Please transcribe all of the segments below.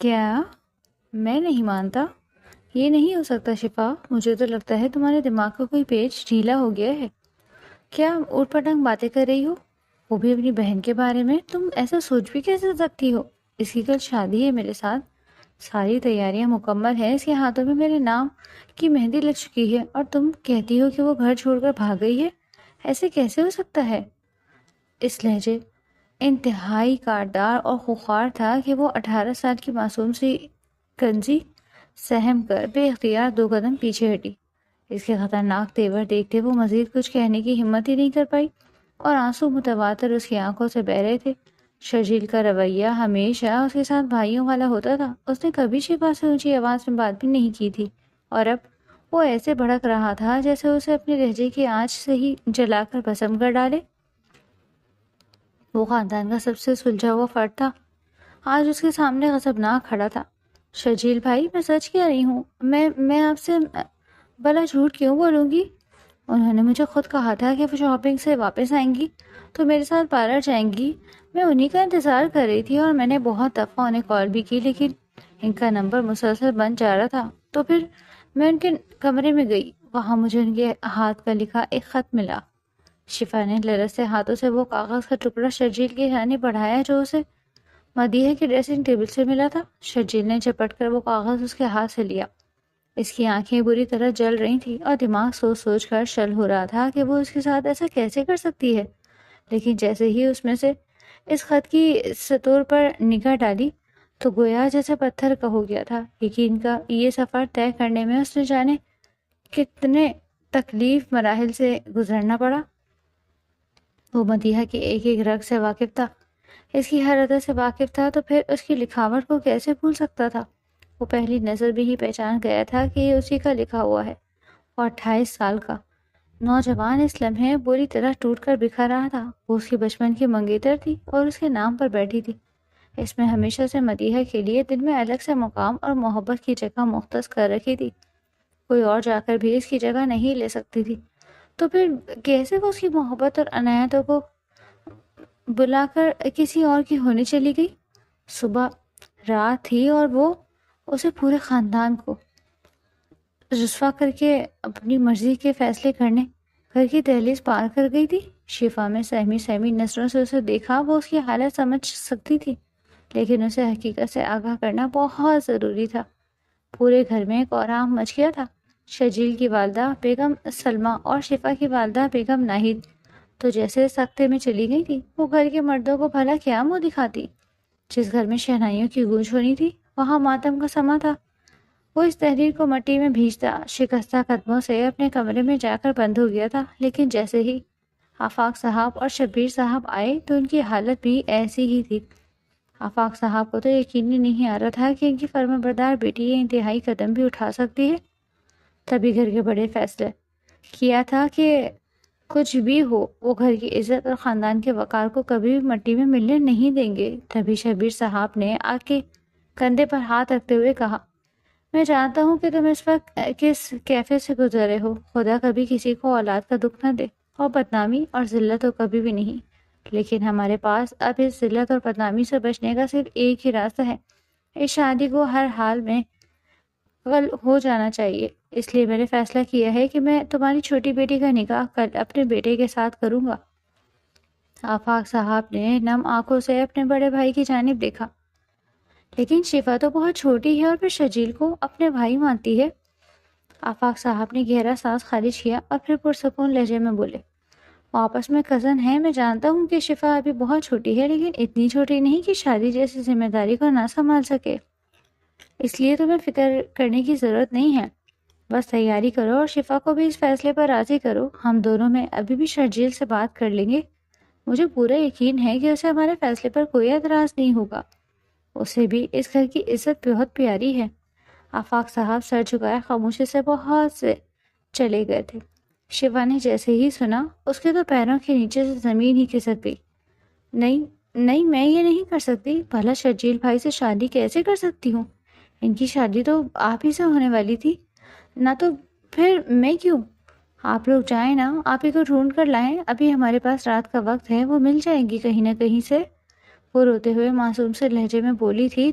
کیا؟ میں نہیں مانتا. یہ نہیں ہو سکتا شفا. مجھے تو لگتا ہے تمہارے دماغ کا کوئی پیچ ڈھیلا ہو گیا ہے. کیا اوٹ پٹنگ باتیں کر رہی ہو؟ وہ بھی اپنی بہن کے بارے میں. تم ایسا سوچ بھی کیسے سکتی ہو؟ اس کی کل شادی ہے میرے ساتھ. ساری تیاریاں مکمل ہیں. اس کے ہاتھوں میں میرے نام کی مہندی لگ چکی ہے اور تم کہتی ہو کہ وہ گھر چھوڑ کر بھاگ گئی ہے. ایسے کیسے ہو سکتا ہے؟ اس لہجے انتہائی کاٹدار اور خوخار تھا کہ وہ 18 سال کی معصوم سی کنزی سہم کر بے اختیار 2 قدم پیچھے ہٹی. اس کے خطرناک تیور دیکھتے وہ مزید کچھ کہنے کی ہمت ہی نہیں کر پائی اور آنسو متواتر اس کی آنکھوں سے بہہ رہے تھے. شرجیل کا رویہ ہمیشہ اس کے ساتھ بھائیوں والا ہوتا تھا. اس نے کبھی شفا سے اونچی آواز میں بات بھی نہیں کی تھی اور اب وہ ایسے بھڑک رہا تھا جیسے اسے اپنے لہجے کی آنچ سے ہی جلا کر بھسم کر ڈالے. وہ خاندان کا سب سے سلجھا ہوا فرد تھا. آج اس کے سامنے غضبناک کھڑا تھا. شرجیل بھائی، میں سچ کہہ رہی ہوں. میں آپ سے بھلا جھوٹ کیوں بولوں گی؟ انہوں نے مجھے خود کہا تھا کہ وہ شاپنگ سے واپس آئیں گی تو میرے ساتھ پارلر جائیں گی. میں انہی کا انتظار کر رہی تھی اور میں نے بہت دفعہ انہیں کال بھی کی، لیکن ان کا نمبر مسلسل بند جا رہا تھا. تو پھر میں ان کے کمرے میں گئی. وہاں مجھے ان کے ہاتھ کا لکھا ایک خط ملا. شفا نے لرزتے ہاتھوں سے وہ کاغذ کا ٹکڑا شرجیل کی جانب بڑھایا جو اسے مدیحہ کی ڈریسنگ ٹیبل سے ملا تھا. شرجیل نے جھپٹ کر وہ کاغذ اس کے ہاتھ سے لیا. اس کی آنکھیں بری طرح جل رہی تھیں اور دماغ سوچ سوچ کر شل ہو رہا تھا کہ وہ اس کے ساتھ ایسا کیسے کر سکتی ہے. لیکن جیسے ہی اس میں سے اس خط کی سطور پر نگاہ ڈالی تو گویا جیسے پتھر کا ہو گیا تھا. یقین کا یہ سفر طے کرنے میں اس نے جانے کتنے تکلیف مراحل سے گزرنا پڑا. وہ مدیحہ کے ایک ایک رگ سے واقف تھا، اس کی ہر ادا سے واقف تھا، تو پھر اس کی لکھاوٹ کو کیسے بھول سکتا تھا؟ وہ پہلی نظر بھی ہی پہچان گیا تھا کہ یہ اسی کا لکھا ہوا ہے. اور 28 سال کا نوجوان اس لمحے بری طرح ٹوٹ کر بکھر رہا تھا. وہ اس کی بچپن کی منگیتر تھی اور اس کے نام پر بیٹھی تھی. اس میں ہمیشہ سے مدیحہ کے لیے دل میں الگ سے مقام اور محبت کی جگہ مختص کر رکھی تھی. کوئی اور جا کر بھی اس کی جگہ نہیں لے سکتی تھی. تو پھر کیسے وہ اس کی محبت اور عنایتوں کو بلا کر کسی اور کی ہونے چلی گئی؟ صبح رات تھی اور وہ اسے پورے خاندان کو رسوا کر کے اپنی مرضی کے فیصلے کرنے گھر کی دہلیز پار کر گئی تھی. شفا میں سہمی سہمی نظروں سے اسے دیکھا. وہ اس کی حالت سمجھ سکتی تھی، لیکن اسے حقیقت سے آگاہ کرنا بہت ضروری تھا. پورے گھر میں کوہرام مچ گیا تھا. شرجیل کی والدہ بیگم سلمہ اور شفا کی والدہ بیگم ناہید تو جیسے سکتے میں چلی گئی تھی. وہ گھر کے مردوں کو بھلا کیا منہ دکھاتی؟ جس گھر میں شہنائیوں کی گونج ہونی تھی وہاں ماتم کا سما تھا. وہ اس تحریر کو مٹی میں بھیجتا شکستہ قدموں سے اپنے کمرے میں جا کر بند ہو گیا تھا. لیکن جیسے ہی آفاق صاحب اور شبیر صاحب آئے تو ان کی حالت بھی ایسی ہی تھی. آفاق صاحب کو تو یقین ہی نہیں آ رہا تھا کہ ان کی فرمانبردار بیٹی یہ انتہائی قدم بھی اٹھا سکتی ہے. تبھی گھر کے بڑے فیصلے کیا تھا کہ کچھ بھی ہو وہ گھر کی عزت اور خاندان کے وقار کو کبھی بھی مٹی میں ملنے نہیں دیں گے. تبھی شبیر صاحب نے آ کے کندھے پر ہاتھ رکھتے ہوئے کہا، میں جانتا ہوں کہ تم اس وقت کس کیفے سے گزرے ہو. خدا کبھی کسی کو اولاد کا دکھ نہ دے، اور بدنامی اور ذلت تو کبھی بھی نہیں. لیکن ہمارے پاس اب اس ذلت اور بدنامی سے بچنے کا صرف ایک ہی راستہ ہے. اس شادی کو ہر حال میں غل ہو جانا چاہیے. اس لیے میں نے فیصلہ کیا ہے کہ میں تمہاری چھوٹی بیٹی کا نکاح کل اپنے بیٹے کے ساتھ کروں گا. آفاق صاحب نے نم آنکھوں سے اپنے بڑے بھائی کی جانب دیکھا. لیکن شفا تو بہت چھوٹی ہے اور پھر شرجیل کو اپنے بھائی مانتی ہے. آفاق صاحب نے گہرا سانس خارج کیا اور پھر پرسکون لہجے میں بولے، وہ آپس میں کزن ہیں. میں جانتا ہوں کہ شفا ابھی بہت چھوٹی ہے، لیکن اتنی چھوٹی نہیں کہ شادی جیسی ذمہ داری کو نہ سنبھال سکے. اس لیے تمہیں فکر کرنے کی ضرورت نہیں ہے. بس تیاری کرو اور شفا کو بھی اس فیصلے پر راضی کرو. ہم دونوں میں ابھی بھی شرجیل سے بات کر لیں گے. مجھے پورا یقین ہے کہ اسے ہمارے فیصلے پر کوئی اعتراض نہیں ہوگا. اسے بھی اس گھر کی عزت بہت پیاری ہے. آفاق صاحب سر جھکائے خاموشی سے بہت سے چلے گئے تھے. شفا نے جیسے ہی سنا اس کے تو پیروں کے نیچے سے زمین ہی کھسک گئی. نہیں میں یہ نہیں کر سکتی. بھلا شرجیل بھائی سے شادی کیسے کر سکتی ہوں؟ ان کی شادی تو آپ ہی سے ہونے والی تھی نہ، تو پھر میں کیوں؟ آپ لوگ جائیں نا، آپ ہی کو ڈھونڈ کر لائیں. ابھی ہمارے پاس رات کا وقت ہے، وہ مل جائیں گی کہیں نہ کہیں سے. وہ روتے ہوئے معصوم سے لہجے میں بولی تھی.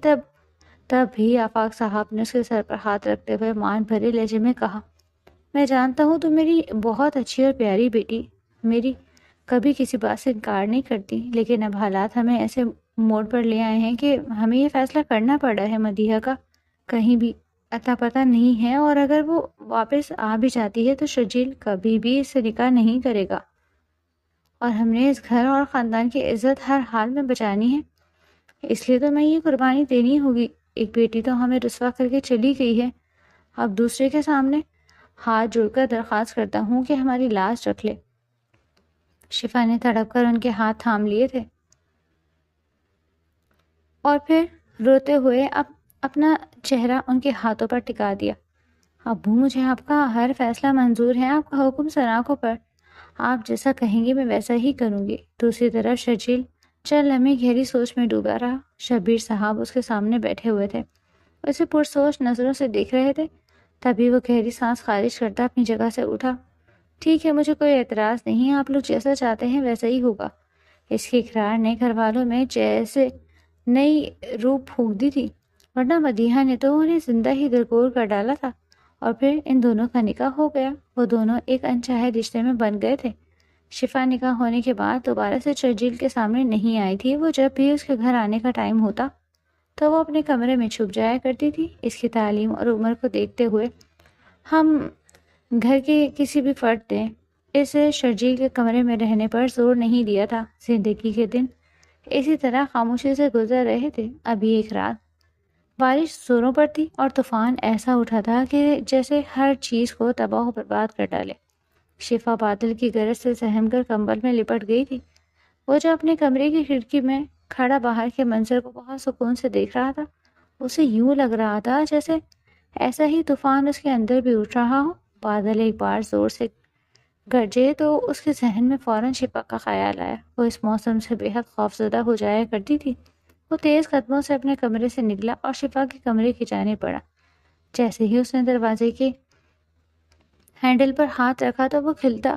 تب بھی آفاق صاحب نے اس کے سر پر ہاتھ رکھتے ہوئے مان بھرے لہجے میں کہا، میں جانتا ہوں تو میری بہت اچھی اور پیاری بیٹی، میری کبھی کسی بات سے انکار نہیں کرتی، لیکن اب حالات ہمیں ایسے موڑ پر لے آئے ہیں کہ ہمیں یہ فیصلہ کرنا پڑا ہے مدیحہ کا کہیں بھی اتا پتہ نہیں ہے، اور اگر وہ واپس آ بھی جاتی ہے تو شرجیل کبھی بھی اس سے نکاح نہیں کرے گا، اور ہم نے اس گھر اور خاندان کی عزت ہر حال میں بچانی ہے، اس لیے تو میں یہ قربانی دینی ہوگی۔ ایک بیٹی تو ہمیں رسوا کر کے چلی گئی ہے، اب دوسرے کے سامنے ہاتھ جوڑ کر درخواست کرتا ہوں کہ ہماری لاش رکھ لے۔ شفا نے تڑپ کر ان کے ہاتھ تھام لیے تھے اور پھر روتے ہوئے اپنا چہرہ ان کے ہاتھوں پر ٹکا دیا۔ ابو، مجھے آپ کا ہر فیصلہ منظور ہے، آپ کا حکم سراخوں پر، آپ جیسا کہیں گے میں ویسا ہی کروں گی۔ دوسری طرف شرجیل چند لمحے گہری سوچ میں ڈوبا رہا۔ شبیر صاحب اس کے سامنے بیٹھے ہوئے تھے، اسے پرسوچ نظروں سے دیکھ رہے تھے۔ تبھی وہ گہری سانس خارج کرتا اپنی جگہ سے اٹھا۔ ٹھیک ہے، مجھے کوئی اعتراض نہیں، آپ لوگ جیسا چاہتے ہیں ویسا ہی ہوگا۔ اس کے اقرار نے گھر والوں میں جیسے نئی روح پھونک دی تھی، ورنہ مدیحہ نے تو انہیں زندہ ہی درگور کر ڈالا تھا، اور پھر ان دونوں کا نکاح ہو گیا۔ وہ دونوں ایک انچاہے رشتے میں بن گئے تھے۔ شفا نکاح ہونے کے بعد دوبارہ سے شرجیل کے سامنے نہیں آئی تھی۔ وہ جب بھی اس کے گھر آنے کا ٹائم ہوتا تو وہ اپنے کمرے میں چھپ جایا کرتی تھی۔ اس کی تعلیم اور عمر کو دیکھتے ہوئے ہم گھر کے کسی بھی فرد نے اسے شرجیل کے کمرے میں رہنے پر زور نہیں دیا تھا۔ زندگی کے دن اسی طرح خاموشی سے گزر رہے تھے۔ ابھی ایک رات بارش زوروں پر تھی اور طوفان ایسا اٹھا تھا کہ جیسے ہر چیز کو تباہ و برباد کر ڈالے۔ شفا بادل کی گرج سے سہم کر کمبل میں لپٹ گئی تھی۔ وہ جو اپنے کمرے کی کھڑکی میں کھڑا باہر کے منظر کو بہت سکون سے دیکھ رہا تھا، اسے یوں لگ رہا تھا جیسے ایسا ہی طوفان اس کے اندر بھی اٹھ رہا ہو۔ بادل ایک بار زور سے گرجے تو اس کے ذہن میں فوراً شفا کا خیال آیا۔ وہ اس موسم سے بے حد خوفزدہ ہو جایا کرتی تھی۔ وہ تیز قدموں سے اپنے کمرے سے نکلا اور شفا کے کمرے کی جانب بڑھا۔ جیسے ہی اس نے دروازے کے ہینڈل پر ہاتھ رکھا تو وہ کھلتا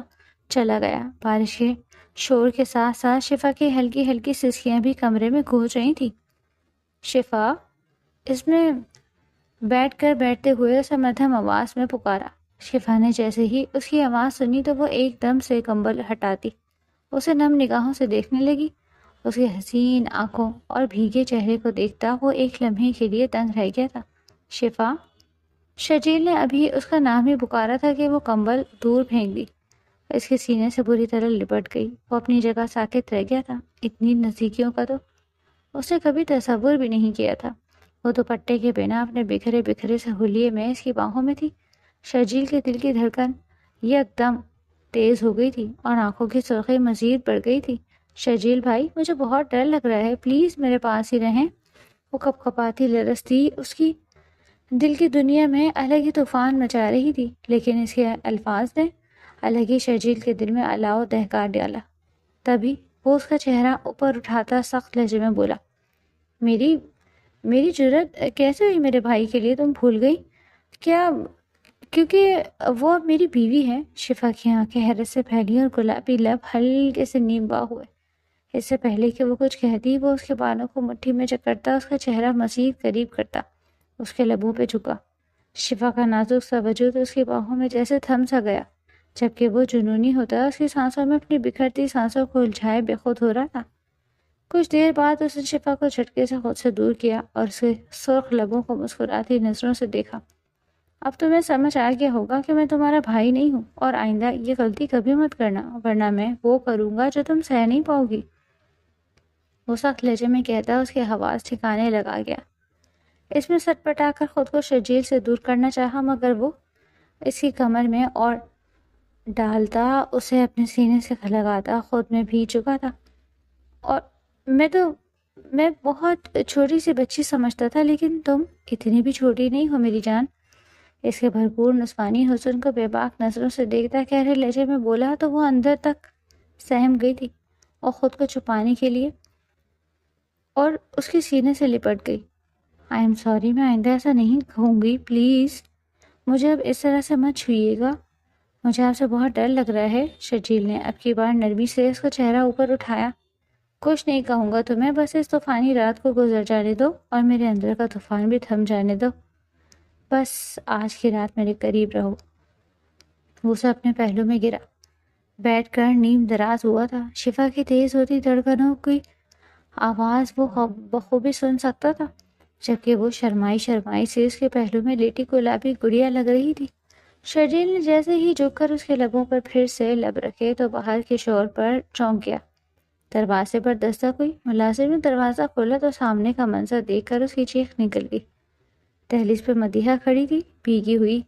چلا گیا۔ بارش کے شور کے ساتھ ساتھ شفا کی ہلکی ہلکی سسکیاں بھی کمرے میں گونج رہی تھیں۔ شفا، اس میں بیٹھ کر بیٹھتے ہوئے اسے مدھم آواز میں پکارا۔ شفا نے جیسے ہی اس کی آواز سنی تو وہ ایک دم سے کمبل ہٹاتی اسے نم نگاہوں سے دیکھنے لگی۔ اس کے حسین آنکھوں اور بھیگے چہرے کو دیکھتا وہ ایک لمحے کے لیے دنگ رہ گیا تھا۔ شفا! شرجیل نے ابھی اس کا نام ہی پکارا تھا کہ وہ کمبل دور پھینک دی، اس کے سینے سے بری طرح لپٹ گئی۔ وہ اپنی جگہ ساکت رہ گیا تھا۔ اتنی نزدیکیوں کا تو اس نے کبھی تصور بھی نہیں کیا تھا۔ وہ دوپٹے کے بنا اپنے بکھرے بکھرے سے حلیے میں اس کی باہوں میں تھی۔ شرجیل کے دل کی دھڑکن یک دم تیز ہو گئی تھی اور آنکھوں کی سرخی مزید بڑھ گئی تھی۔ شرجیل بھائی، مجھے بہت ڈر لگ رہا ہے، پلیز میرے پاس ہی رہیں۔ وہ کپ کپاتی لرزتی اس کی دل کی دنیا میں الگ ہی طوفان مچا رہی تھی، لیکن اس کے الفاظ نے الگ ہی شرجیل کے دل میں الاؤ دہکا ڈالا۔ تبھی وہ اس کا چہرہ اوپر اٹھاتا سخت لہجے میں بولا، میری جرت کیسے ہوئی میرے بھائی کے لیے؟ تم بھول گئی کیا؟ کیونکہ وہ اب میری بیوی ہے۔ شفا کی آنکھیں حیرت سے پھیلی اور گلابی لب ہلکے سے نیم باں ہوئے۔ اس سے پہلے کہ وہ کچھ کہتی، وہ اس کے بالوں کو مٹھی میں جکڑتا اس کا چہرہ مزید قریب کرتا، اس کے لبوں پہ جھکا۔ شفا کا نازک سا وجود اس کی باہوں میں جیسے تھم سا گیا، جبکہ وہ جنونی ہوتا اس کی سانسوں میں اپنی بکھرتی سانسوں کو الجھائے بے خود ہو رہا تھا۔ کچھ دیر بعد اس نے شفا کو جھٹکے سے خود سے دور کیا اور اس کے سرخ لبوں کو مسکراتی نظروں سے دیکھا۔ اب تمہیں سمجھ آ گیا ہوگا کہ میں تمہارا بھائی نہیں ہوں، اور آئندہ یہ غلطی کبھی مت کرنا، ورنہ میں وہ کروں گا جو تم سہ نہیں پاؤ گی۔ وہ سخت لہجے میں کہتا اس کے حواس ٹھکانے لگا گیا۔ اس میں سٹ پٹا کر خود کو شرجیل سے دور کرنا چاہا، مگر وہ اس کی کمر میں اور ڈالتا، اسے اپنے سینے سے لگاتا خود میں بھی چکا تھا۔ اور میں بہت چھوٹی سی بچی سمجھتا تھا، لیکن تم اتنی بھی چھوٹی نہیں ہو میری جان۔ اس کے بھرپور نسوانی حسن کو بے باک نظروں سے دیکھتا گہرے لہجے میں بولا تو وہ اندر تک سہم گئی تھی اور خود کو چھپانے کے لیے اور اس کے سینے سے لپٹ گئی۔ آئی ایم سوری، میں آئندہ ایسا نہیں کہوں گی، پلیز مجھے اب اس طرح سے مت چھوئیے گا، مجھے آپ سے بہت ڈر لگ رہا ہے۔ شرجیل نے اب کی بار نرمی سے اس کا چہرہ اوپر اٹھایا کچھ نہیں کہوں گا تمہیں، بس اس طوفانی رات کو گزر جانے دو اور میرے اندر کا طوفان بھی تھم جانے دو۔ بس آج کی رات میرے قریب رہو۔ وہ اسے اپنے پہلو میں گرا بیٹھ کر نیم دراز ہوا تھا۔ شفا کی تیز ہوتی دھڑکنوں کی آواز وہ بخوبی سن سکتا تھا، جبکہ وہ شرمائی شرمائی سے اس کے پہلو میں لیٹی گلابی گڑیا لگ رہی تھی۔ شرجیل نے جیسے ہی جھک کر اس کے لبوں پر پھر سے لب رکھے تو باہر کے شور پر چونک گیا۔ دروازے پر دستک ہوئی۔ ملازم نے دروازہ کھولا تو سامنے کا منظر دیکھ کر اس کی چیخ نکل گئی۔ دہلیز پہ مدیحہ کھڑی تھی، بھیگی ہوئی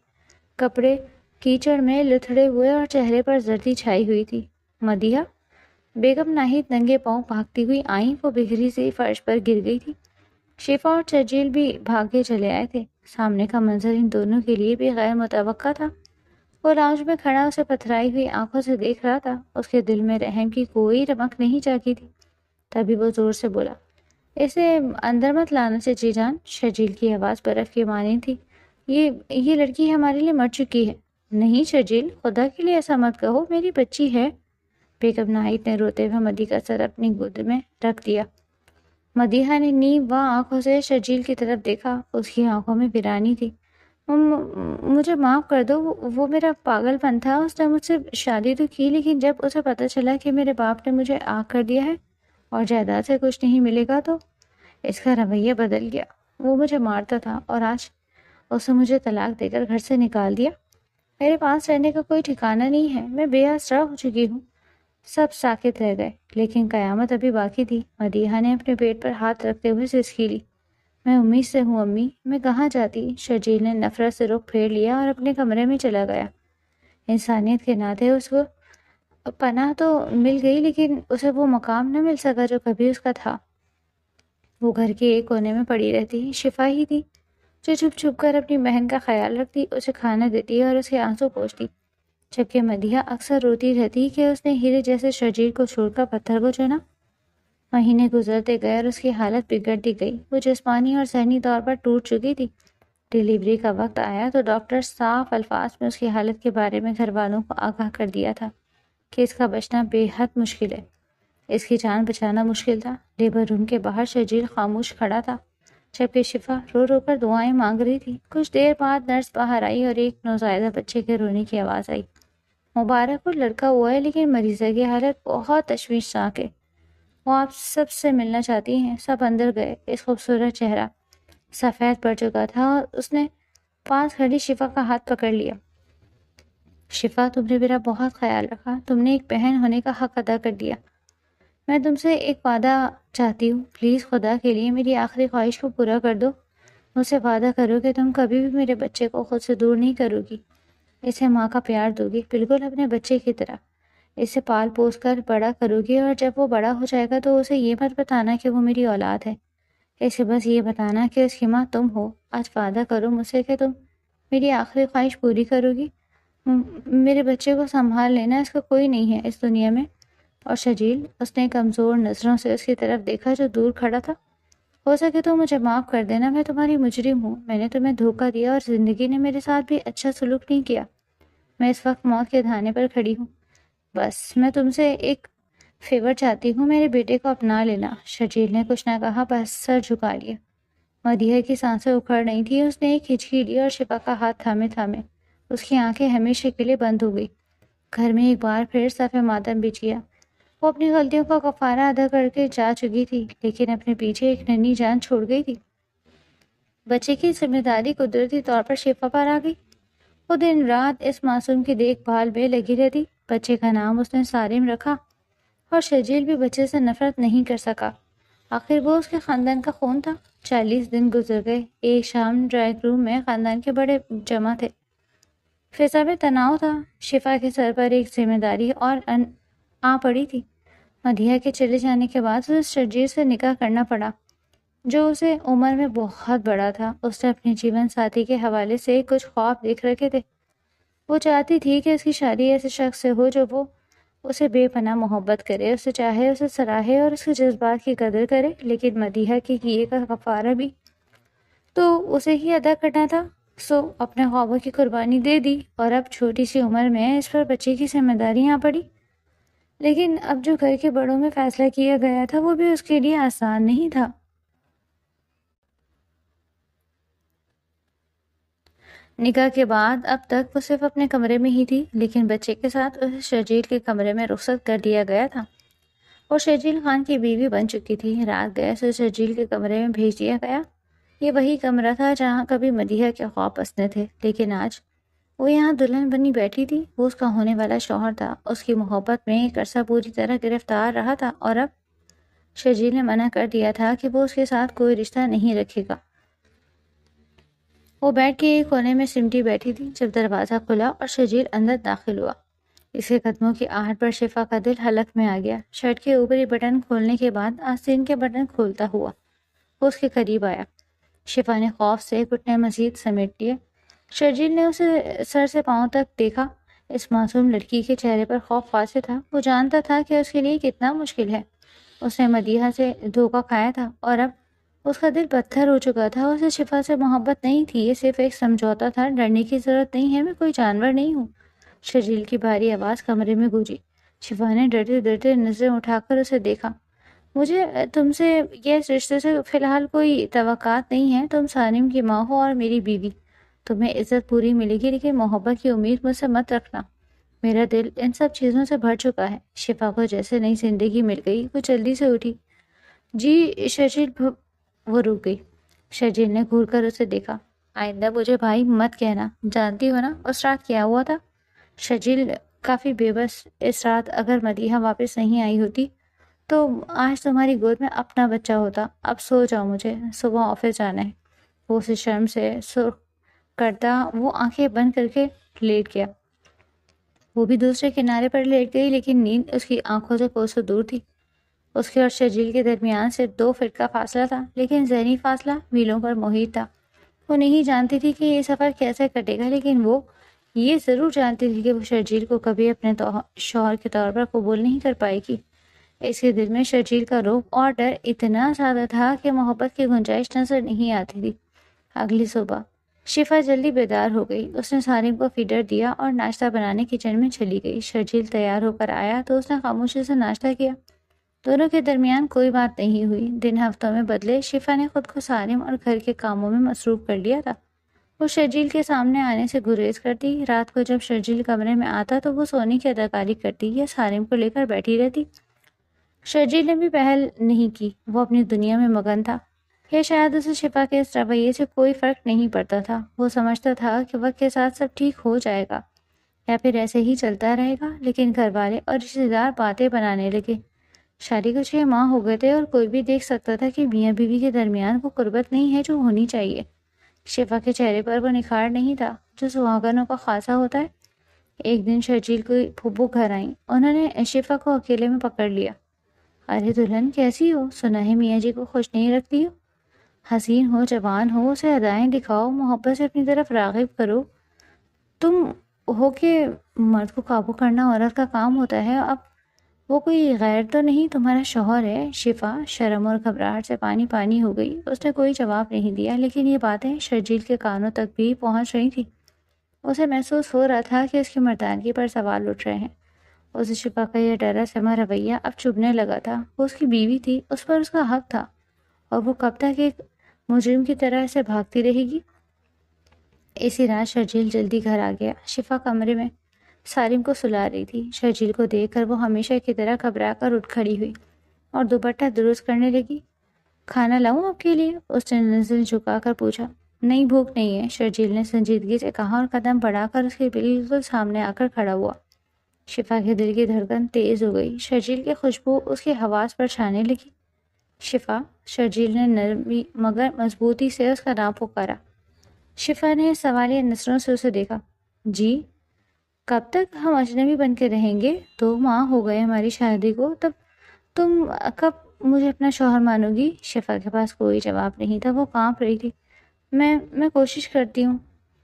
کپڑے کیچڑ میں لتھڑے ہوئے اور چہرے پر زردی چھائی ہوئی تھی۔ مدیحہ بیگم ناہید ننگے پاؤں بھاگتی ہوئی آئیں، وہ بکھری سی فرش پر گر گئی تھی۔ شفا اور شرجیل بھی بھاگے چلے آئے تھے۔ سامنے کا منظر ان دونوں کے لیے بھی غیر متوقع تھا۔ وہ لاؤنج میں کھڑا اسے پتھرائی ہوئی آنکھوں سے دیکھ رہا تھا۔ اس کے دل میں رحم کی کوئی رمق نہیں جاگی تھی۔ تبھی وہ زور سے بولا، اسے اندر مت لانا چچی جان۔ شرجیل کی آواز برف کی مانند تھی۔ یہ لڑکی ہمارے لیے مر چکی ہے۔ نہیں شرجیل، خدا کے لیے ایسا مت کہو، میری بچی ہے۔ بیگم ناہید نے روتے ہوئے مدی کا سر اپنی گود میں رکھ دیا۔ مدیحہ نے نیم و آنکھوں سے شرجیل کی طرف دیکھا۔ اس کی آنکھوں میں ویرانی تھی۔ مجھے معاف کر دو، وہ میرا پاگل پن تھا۔ اس نے مجھ سے شادی تو کی، لیکن جب اسے پتہ چلا کہ میرے باپ نے مجھے آگ کر دیا ہے اور جائیداد سے کچھ نہیں ملے گا تو اس کا رویہ بدل گیا۔ وہ مجھے مارتا تھا اور آج اس نے مجھے طلاق دے کر گھر سے نکال دیا۔ میرے پاس رہنے کا کوئی ٹھکانہ نہیں ہے، میں بے آسرا ہو چکی ہوں۔ سب ساکت رہ گئے، لیکن قیامت ابھی باقی تھی۔ مدیحہ نے اپنے پیٹ پر ہاتھ رکھتے ہوئے سسکی لی۔ میں امید سے ہوں امی، میں کہاں جاتی؟ شرجیل نے نفرت سے رخ پھیر لیا اور اپنے کمرے میں چلا گیا۔ انسانیت کے ناطے اس کو پناہ تو مل گئی، لیکن اسے وہ مقام نہ مل سکا جو کبھی اس کا تھا۔ وہ گھر کے ایک کونے میں پڑی رہتی۔ شفا ہی تھی جو چھپ چھپ کر اپنی بہن کا خیال رکھتی، اسے کھانا دیتی اور اسے آنسو پوچھتی، جبکہ مدیحہ اکثر روتی رہتی کہ اس نے ہیرے جیسے شرجیل کو چھوڑ کر پتھر کو چنا۔ مہینے گزرتے گئے اور اس کی حالت بگڑتی گئی۔ وہ جسمانی اور ذہنی طور پر ٹوٹ چکی تھی۔ ڈیلیوری کا وقت آیا تو ڈاکٹر صاف الفاظ میں اس کی حالت کے بارے میں گھر والوں کو آگاہ کر دیا تھا کہ اس کا بچنا بے حد مشکل ہے، اس کی جان بچانا مشکل تھا۔ لیبر روم کے باہر شرجیل خاموش کھڑا تھا، جبکہ شفا رو رو کر دعائیں مانگ رہی تھی۔ کچھ دیر بعد نرس باہر آئی اور ایک نوزائیدہ بچے کے رونے کی آواز آئی۔ مبارک ہو، لڑکا ہوا ہے، لیکن مریضہ کی حالت بہت تشویشناک ہے۔ وہ آپ سب سے ملنا چاہتی ہیں۔ سب اندر گئے۔ ایک خوبصورت چہرہ سفید پڑ چکا تھا اور اس نے پاس کھڑی شفا کا ہاتھ پکڑ لیا۔ شفا، تم نے میرا بہت خیال رکھا، تم نے ایک بہن ہونے کا حق ادا کر دیا۔ میں تم سے ایک وعدہ چاہتی ہوں، پلیز خدا کے لیے میری آخری خواہش کو پورا کر دو۔ مجھ سے وعدہ کرو کہ تم کبھی بھی میرے بچے کو خود سے دور نہیں کرو گی، اسے ماں کا پیار دو گی، بالکل اپنے بچے کی طرح۔ اسے پال پوس کر بڑا کرو گی، اور جب وہ بڑا ہو جائے گا تو اسے یہ مت بتانا کہ وہ میری اولاد ہے، اسے بس یہ بتانا کہ اس کی ماں تم ہو۔ آج وعدہ کرو مجھ سے کہ تم میری آخری خواہش پوری کرو گی۔ میرے بچے کو سنبھال لینا، اس کا کوئی نہیں ہے اس دنیا میں۔ اور شرجیل، اس نے کمزور نظروں سے اس کی طرف دیکھا جو دور کھڑا تھا، ہو سکے تو مجھے معاف کر دینا، میں تمہاری مجرم ہوں، میں نے تمہیں دھوکہ دیا اور زندگی نے میرے ساتھ بھی اچھا سلوک نہیں کیا۔ میں اس وقت موت کے دھانے پر کھڑی ہوں، بس میں تم سے ایک فیور چاہتی ہوں، میرے بیٹے کو اپنا لینا۔ شرجیل نے کچھ نہ کہا، بس سر جھکا لیا۔ مدیحہ کی سانسیں اکھڑ رہی تھیں۔ اس نے ایک ہچکی لی اور شفا کا ہاتھ تھامے تھامے اس کی آنکھیں ہمیشہ کے لیے بند ہو گئی۔ گھر میں ایک بار پھر صف ماتم بچھ گیا۔ وہ اپنی غلطیوں کا کفارہ ادا کر کے جا چکی تھی، لیکن اپنے پیچھے ایک ننھی جان چھوڑ گئی تھی۔ بچے کی ذمہ داری قدرتی طور پر شفا پر آ گئی۔ وہ دن رات اس معصوم کی دیکھ بھال میں لگی رہتی۔ بچے کا نام اس نے سالم رکھا اور شرجیل بھی بچے سے نفرت نہیں کر سکا۔ آخر وہ اس کے خاندان کا خون تھا۔ 40 دن گزر گئے۔ ایک شام ڈرائنگ روم میں خاندان کے بڑے جمع تھے۔ فضا میں تناؤ تھا۔ شفا کے سر پر ایک ذمہ داری اور آ پڑی تھی۔ مدیحہ کے چلے جانے کے بعد اسے شرجیل سے نکاح کرنا پڑا، جو اسے عمر میں بہت بڑا تھا۔ اس نے اپنے جیون ساتھی کے حوالے سے کچھ خواب دیکھ رکھے تھے۔ وہ چاہتی تھی کہ اس کی شادی ایسے شخص سے ہو جو وہ اسے بے پناہ محبت کرے، اسے چاہے، اسے سراہے اور اس کے جذبات کی قدر کرے۔ لیکن مدیحہ کے کیے کا کفارہ بھی تو اسے ہی ادا کرنا تھا، سو اپنے خوابوں کی قربانی دے دی، اور اب چھوٹی سی عمر میں اس پر بچے کی ذمہ داری آ پڑی۔ لیکن اب جو گھر کے بڑوں میں فیصلہ کیا گیا تھا وہ بھی اس کے لیے آسان نہیں تھا۔ نکاح کے بعد اب تک وہ صرف اپنے کمرے میں ہی تھی، لیکن بچے کے ساتھ اسے شرجیل کے کمرے میں رخصت کر دیا گیا تھا۔ وہ شرجیل خان کی بیوی بن چکی تھی۔ رات گئے اسے شرجیل کے کمرے میں بھیج دیا گیا۔ یہ وہی کمرہ تھا جہاں کبھی مدیحہ کے خواب بسنے تھے، لیکن آج وہ یہاں دلہن بنی بیٹھی تھی۔ وہ اس کا ہونے والا شوہر تھا۔ اس کی محبت میں ایک عرصہ پوری طرح گرفتار رہا تھا، اور اب شرجیل نے منع کر دیا تھا کہ وہ اس کے ساتھ کوئی رشتہ نہیں رکھے گا۔ وہ بیٹھ کے ایک کونے میں سمٹی بیٹھی تھی جب دروازہ کھلا اور شرجیل اندر داخل ہوا۔ اس کے قدموں کی آہٹ پر شفا کا دل حلق میں آ گیا۔ شرٹ کے اوپری بٹن کھولنے کے بعد آستین کے بٹن کھولتا ہوا وہ اس کے قریب آیا۔ شفا نے خوف سے گھٹنے مزید سمیٹ لیے۔ شرجیل نے اسے سر سے پاؤں تک دیکھا۔ اس معصوم لڑکی کے چہرے پر خوف واضح تھا۔ وہ جانتا تھا کہ اس کے لیے کتنا مشکل ہے۔ اس نے مدیحہ سے دھوکہ کھایا تھا، اور اب اس کا دل پتھر ہو چکا تھا۔ اسے شفا سے محبت نہیں تھی، یہ صرف ایک سمجھوتا تھا۔ ڈرنے کی ضرورت نہیں ہے، میں کوئی جانور نہیں ہوں۔ شرجیل کی بھاری آواز کمرے میں گونجی۔ شفا نے ڈرتے ڈرتے نظریں اٹھا کر اسے دیکھا۔ مجھے تم سے یہ رشتے سے فی الحال کوئی توقعات نہیں ہے۔ تم سالم کی ماں ہو اور میری بیوی۔ تمہیں عزت پوری ملے گی، لیکن محبت کی امید مجھ سے مت رکھنا۔ میرا دل ان سب چیزوں سے بھر چکا ہے۔ شفا کو جیسے نئی زندگی مل گئی۔ وہ جلدی سے اٹھی۔ جی شرجیل۔ وہ رک گئی۔ شرجیل نے گھور کر اسے دیکھا۔ آئندہ مجھے بھائی مت کہنا، جانتی ہو نا اس رات کیا ہوا تھا؟ شرجیل کافی بے بس۔ اس رات اگر مدیحہ واپس نہیں آئی ہوتی تو آج تمہاری گود میں اپنا بچہ ہوتا۔ اب سو جاؤ، مجھے صبح آفس جانا ہے۔ وہ اسے شرم سے سرخ کرتا وہ آنکھیں بند کر کے لیٹ گیا۔ وہ بھی دوسرے کنارے پر لیٹ گئی، لیکن نیند اس کی آنکھوں سے کوسوں دور تھی۔ اس کے اور شرجیل کے درمیان صرف 2 فٹ کا فاصلہ تھا، لیکن ذہنی فاصلہ میلوں پر محیط تھا۔ وہ نہیں جانتی تھی کہ یہ سفر کیسے کٹے گا، لیکن وہ یہ ضرور جانتی تھی کہ وہ شرجیل کو کبھی اپنے شوہر کے طور پر قبول نہیں کر پائے گی۔ اس کے دل میں شرجیل کا رعب اور ڈر اتنا زیادہ تھا کہ محبت کی گنجائش نظر نہیں آتی تھی۔ اگلی صبح شفا جلدی بیدار ہو گئی۔ اس نے سالم کو فیڈر دیا اور ناشتہ بنانے کچن میں چلی گئی۔ شرجیل تیار ہو کر آیا تو اس نے خاموشی سے ناشتہ کیا۔ دونوں کے درمیان کوئی بات نہیں ہوئی۔ دن ہفتوں میں بدلے، شفا نے خود کو سالم اور گھر کے کاموں میں مصروف کر لیا تھا۔ وہ شرجیل کے سامنے آنے سے گریز کرتی۔ رات کو جب شرجیل کمرے میں آتا تو وہ سونے کی اداکاری کرتی یا سالم کو لے کر بیٹھی رہتی۔ شرجیل نے بھی پہل نہیں کی۔ وہ اپنی دنیا میں مگن تھا۔ یا شاید اسے شفا کے اس رویے سے کوئی فرق نہیں پڑتا تھا۔ وہ سمجھتا تھا کہ وقت کے ساتھ سب ٹھیک ہو جائے گا، یا پھر ایسے ہی چلتا رہے گا۔ لیکن گھر والے اور رشتے دار باتیں بنانے لگے۔ شادی کو 6 ماہ ہو گئے تھے اور کوئی بھی دیکھ سکتا تھا کہ میاں بیوی کے درمیان وہ قربت نہیں ہے جو ہونی چاہیے۔ شفا کے چہرے پر وہ نکھار نہیں تھا جو سہاگنوں کا خاصہ ہوتا ہے۔ ایک دن شرجیل کی پھوپھو گھر آئیں۔ انہوں نے شفا کو اکیلے میں پکڑ لیا۔ ارے دلہن کیسی ہو؟ سنا ہے میاں جی کو خوش نہیں رکھتی ہو۔ حسین ہو، جوان ہو، اسے ادائیں دکھاؤ، محبت سے اپنی طرف راغب کرو۔ تم ہو کہ مرد کو قابو کرنا عورت کا کام ہوتا ہے۔ اب وہ کوئی غیر تو نہیں، تمہارا شوہر ہے۔ شفا شرم اور گھبراہٹ سے پانی پانی ہو گئی۔ اس نے کوئی جواب نہیں دیا، لیکن یہ باتیں شرجیل کے کانوں تک بھی پہنچ رہی تھی۔ اسے محسوس ہو رہا تھا کہ اس کی مردانگی پر سوال اٹھ رہے ہیں۔ اسے شفا کا یہ ڈرا سما رویہ اب چبھنے لگا تھا۔ وہ اس کی بیوی تھی، اس پر اس کا حق تھا، اور وہ کب تک ایک مجرم کی طرح اسے بھاگتی رہے گی؟ اسی رات شرجیل جلدی گھر آ گیا۔ شفا کمرے میں سالم کو سلا رہی تھی۔ شرجیل کو دیکھ کر وہ ہمیشہ کی طرح گھبرا کر اٹھ کھڑی ہوئی اور دوپٹہ درست کرنے لگی۔ کھانا لاؤں آپ کے لیے؟ اس نے نظر جھکا کر پوچھا۔ نہیں، بھوک نہیں ہے، شرجیل نے سنجیدگی سے کہا اور قدم بڑھا کر اس کے بالکل سامنے آ کر کھڑا ہوا۔ شفا کے دل کی دھڑکن تیز ہو گئی۔ شرجیل کی خوشبو اس کے حواس پر چھانے لگی۔ شفا، شرجیل نے نرمی مگر مضبوطی سے اس کا نام پکارا۔ شفا نے سوالیہ نظروں سے اسے دیکھا۔ جی؟ کب تک ہم اجنبی بن کے رہیں گے؟ 2 ماہ ہو گئے ہماری شادی کو، تب تم کب مجھے اپنا شوہر مانو گی؟ شفا کے پاس کوئی جواب نہیں تھا۔ وہ کانپ رہی تھی۔ میں کوشش کرتی ہوں۔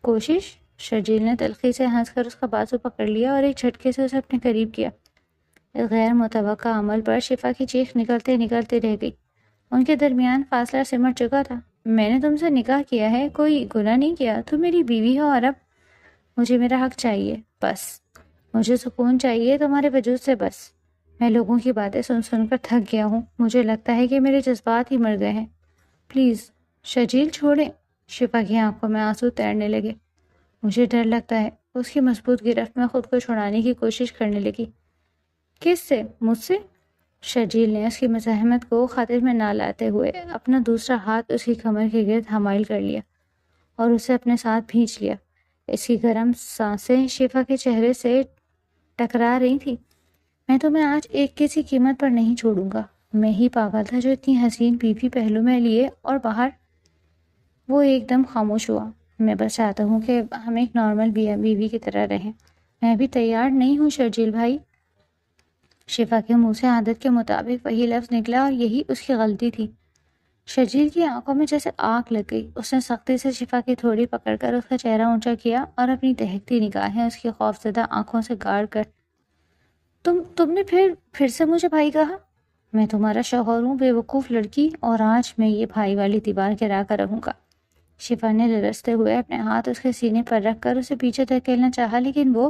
کوشش؟ شرجیل نے تلخی سے ہنس کر اس کا بازو پکڑ لیا اور ایک جھٹکے سے اسے اپنے قریب کیا۔ اس غیر متوقع عمل پر شفا کی چیخ نکلتے نکلتے رہ گئی۔ ان کے درمیان فاصلہ سمٹ چکا تھا۔ میں نے تم سے نکاح کیا ہے، کوئی گناہ نہیں کیا، تم میری بیوی ہو، اور اب مجھے میرا حق چاہیے، بس مجھے سکون چاہیے تمہارے وجود سے، بس۔ میں لوگوں کی باتیں سن سن کر تھک گیا ہوں. مجھے لگتا ہے کہ میرے جذبات ہی مر گئے ہیں. پلیز شجیل چھوڑیں. شفا کی آنکھوں میں آنسو تیرنے لگے. مجھے ڈر لگتا ہے. اس کی مضبوط گرفت میں خود کو چھڑانے کی کوشش کرنے لگی. کس سے؟ مجھ سے؟ شجیل نے اس کی مزاحمت کو خاطر میں نہ لاتے ہوئے اپنا دوسرا ہاتھ اس کی کمر کے گرد حمائل کر لیا اور اسے اپنے ساتھ بھینچ لیا. اس کی گرم سانسیں شفا کے چہرے سے ٹکرا رہی تھی. میں تمہیں آج ایک کسی قیمت پر نہیں چھوڑوں گا. میں ہی پاگل تھا جو اتنی حسین بیوی پہلو میں لیے اور باہر. وہ ایک دم خاموش ہوا. میں بس چاہتا ہوں کہ ہم ایک نارمل بیوی کی طرح رہیں. میں بھی تیار نہیں ہوں شرجیل بھائی. شفا کے منہ سے عادت کے مطابق وہی لفظ نکلا اور یہی اس کی غلطی تھی. شرجیل کی آنکھوں میں جیسے آگ لگ گئی. اس نے سختی سے شفا کی تھوڑی پکڑ کر اس کا چہرہ اونچا کیا اور اپنی دہکتی نگاہیں اس کی خوفزدہ آنکھوں سے گاڑ کر تم نے پھر سے مجھے بھائی کہا؟ میں تمہارا شوہر ہوں بے وقوف لڑکی، اور آج میں یہ بھائی والی دیوار گرا کر رہوں گا. شفا نے لرزتے ہوئے اپنے ہاتھ اس کے سینے پر رکھ کر اسے پیچھے دھکیلنا چاہا، لیکن وہ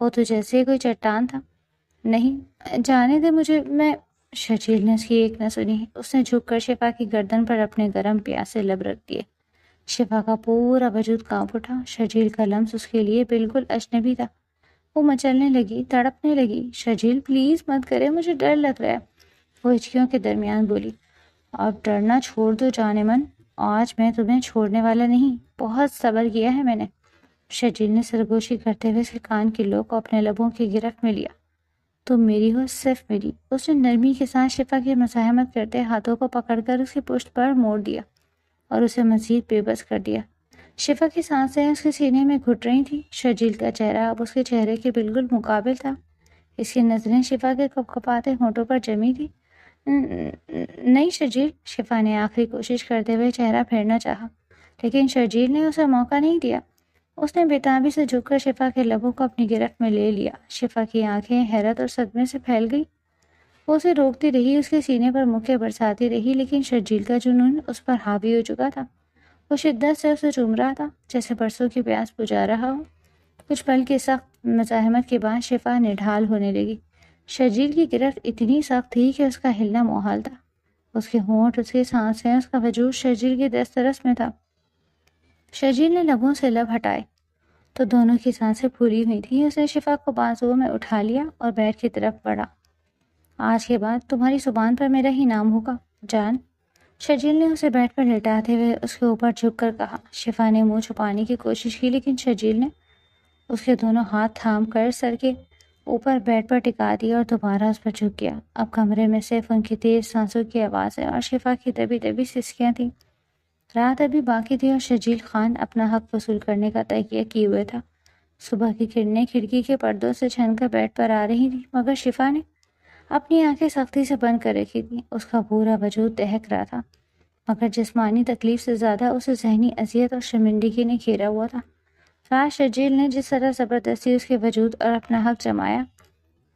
تو جیسے کوئی چٹان تھا. نہیں جانے دے مجھے. میں شجیل نے اس کی ایک نہ سنی. اس نے جھک کر شفا کی گردن پر اپنے گرم پیاسے لب رکھ دیے. شفا کا پورا وجود کانپ اٹھا. شجیل کا لمس اس کے لیے بالکل اجنبی تھا. وہ مچلنے لگی، تڑپنے لگی. شجیل پلیز مت کرے، مجھے ڈر لگ رہا ہے. وہ ہچکیوں کے درمیان بولی. اب ڈرنا چھوڑ دو جان من، آج میں تمہیں چھوڑنے والا نہیں. بہت صبر کیا ہے میں نے. شجیل نے سرگوشی کرتے ہوئے اس کے کان کی لو کو اپنے لبوں کی گرفت میں لیا. تم میری ہو، صرف میری. اس نے نرمی کے ساتھ شفا کی مزاحمت کرتے ہاتھوں کو پکڑ کر اس کی پشت پر موڑ دیا اور اسے مزید بے بس کر دیا. شفا کی سانسیں اس کے سینے میں گھٹ رہی تھیں. شجیل کا چہرہ اب اس کے چہرے کے بالکل مقابل تھا. اس کی نظریں شفا کے کپکپاتے ہونٹوں پر جمی تھی. نہیں شجیل. شفا نے آخری کوشش کرتے ہوئے چہرہ پھیرنا چاہا، لیکن شجیل نے اسے موقع نہیں دیا. اس نے بےتابی سے جھک کر شفا کے لبوں کو اپنی گرفت میں لے لیا. شفا کی آنکھیں حیرت اور صدمے سے پھیل گئی. وہ اسے روکتی رہی، اس کے سینے پر مکے برساتی رہی، لیکن شجیل کا جنون اس پر حاوی ہو چکا تھا. وہ شدت سے اسے چوم رہا تھا، جیسے برسوں کی پیاس بجھا رہا ہو. کچھ پل کی سخت مزاحمت کے بعد شفا نڈھال ہونے لگی. شجیل کی گرفت اتنی سخت تھی کہ اس کا ہلنا محال تھا. اس کے ہونٹ، اس کی سانسیں، اس کا وجود شجیل کی دسترس میں تھا. شجیل نے لبوں سے لب ہٹائے تو دونوں کی سانسیں پھولی ہوئی تھیں. اس نے شفا کو بازوؤں میں اٹھا لیا اور بیڈ کی طرف بڑھا. آج کے بعد تمہاری زبان پر میرا ہی نام ہوگا جان. شجیل نے اسے بیڈ پر لٹاتے ہوئے اس کے اوپر جھک کر کہا. شفا نے منہ چھپانے کی کوشش کی، لیکن شجیل نے اس کے دونوں ہاتھ تھام کر سر کے اوپر بیڈ پر ٹکا دیا اور دوبارہ اس پر جھک گیا. اب کمرے میں صرف ان کی تیز سانسوں کی آوازیں اور شفا کی دبی دبی سسکیاں تھیں. رات ابھی باقی تھی اور شجیل خان اپنا حق وصول کرنے کا تہیہ کیے ہوئے تھا. صبح کی کرنیں کھڑکی کے پردوں سے چھن کر بیڈ پر آ رہی تھی، مگر شفا نے اپنی آنکھیں سختی سے بند کر رکھی تھی. اس کا پورا وجود دہک رہا تھا، مگر جسمانی تکلیف سے زیادہ اسے ذہنی اذیت اور شرمندگی نے گھیرا ہوا تھا. رات شجیل نے جس طرح زبردستی اس کے وجود اور اپنا حق جمایا،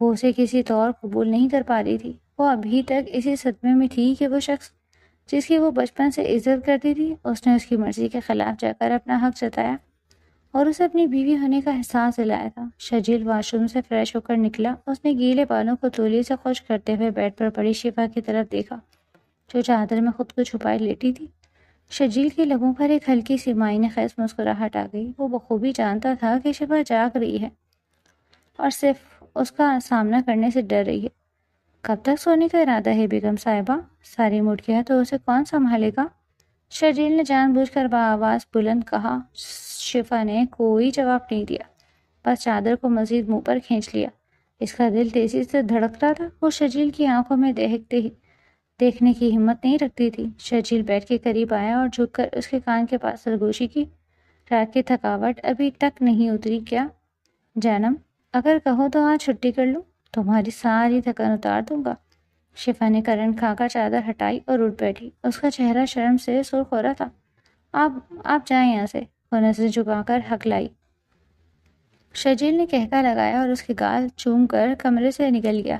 وہ اسے کسی طور قبول نہیں کر پا رہی تھی. وہ ابھی تک اسی صدمے میں تھی کہ وہ شخص جس کی وہ بچپن سے عزت کرتی تھی، اس نے اس کی مرضی کے خلاف جا کر اپنا حق جتایا اور اسے اپنی بیوی ہونے کا احساس دلایا تھا. شجیل واش روم سے فریش ہو کر نکلا. اس نے گیلے بالوں کو تولیے سے خشک کرتے ہوئے بیڈ پر پڑی شفا کی طرف دیکھا، جو چادر میں خود کو چھپائے لیٹی تھی. شجیل کے لبوں پر ایک ہلکی سی معنی خیز مسکراہٹ آ گئی. وہ بخوبی جانتا تھا کہ شفا جاگ رہی ہے اور صرف اس کا سامنا کرنے سے ڈر رہی ہے. کب تک سونے کا ارادہ ہے بیگم صاحبہ؟ ساری موٹ گیا تو اسے کون سنبھالے گا؟ شجیل نے جان بوجھ کر بآواز بلند کہا. شفا نے کوئی جواب نہیں دیا، بس چادر کو مزید منہ پر کھینچ لیا. اس کا دل تیزی سے دھڑک رہا تھا. وہ شجیل کی آنکھوں میں دیکھنے کی ہمت نہیں رکھتی تھی. شجیل بیڈ کے قریب آیا اور جھک کر اس کے کان کے پاس سرگوشی کی. رات کی تھکاوٹ ابھی تک نہیں اتری کیا جانم؟ اگر کہو تو آج چھٹی کر لوں، تمہاری ساری تھکن اتار دوں گا. شفا نے کرن کھا کر چادر ہٹائی اور اٹھ بیٹھی. اس کا چہرہ شرم سے سرخ ہو رہا تھا. آپ جائیں یہاں سے. وہ نظر جھکا کر ہکلائی. شجیل نے کہکا لگایا اور اس کے گال چوم کر کمرے سے نکل گیا.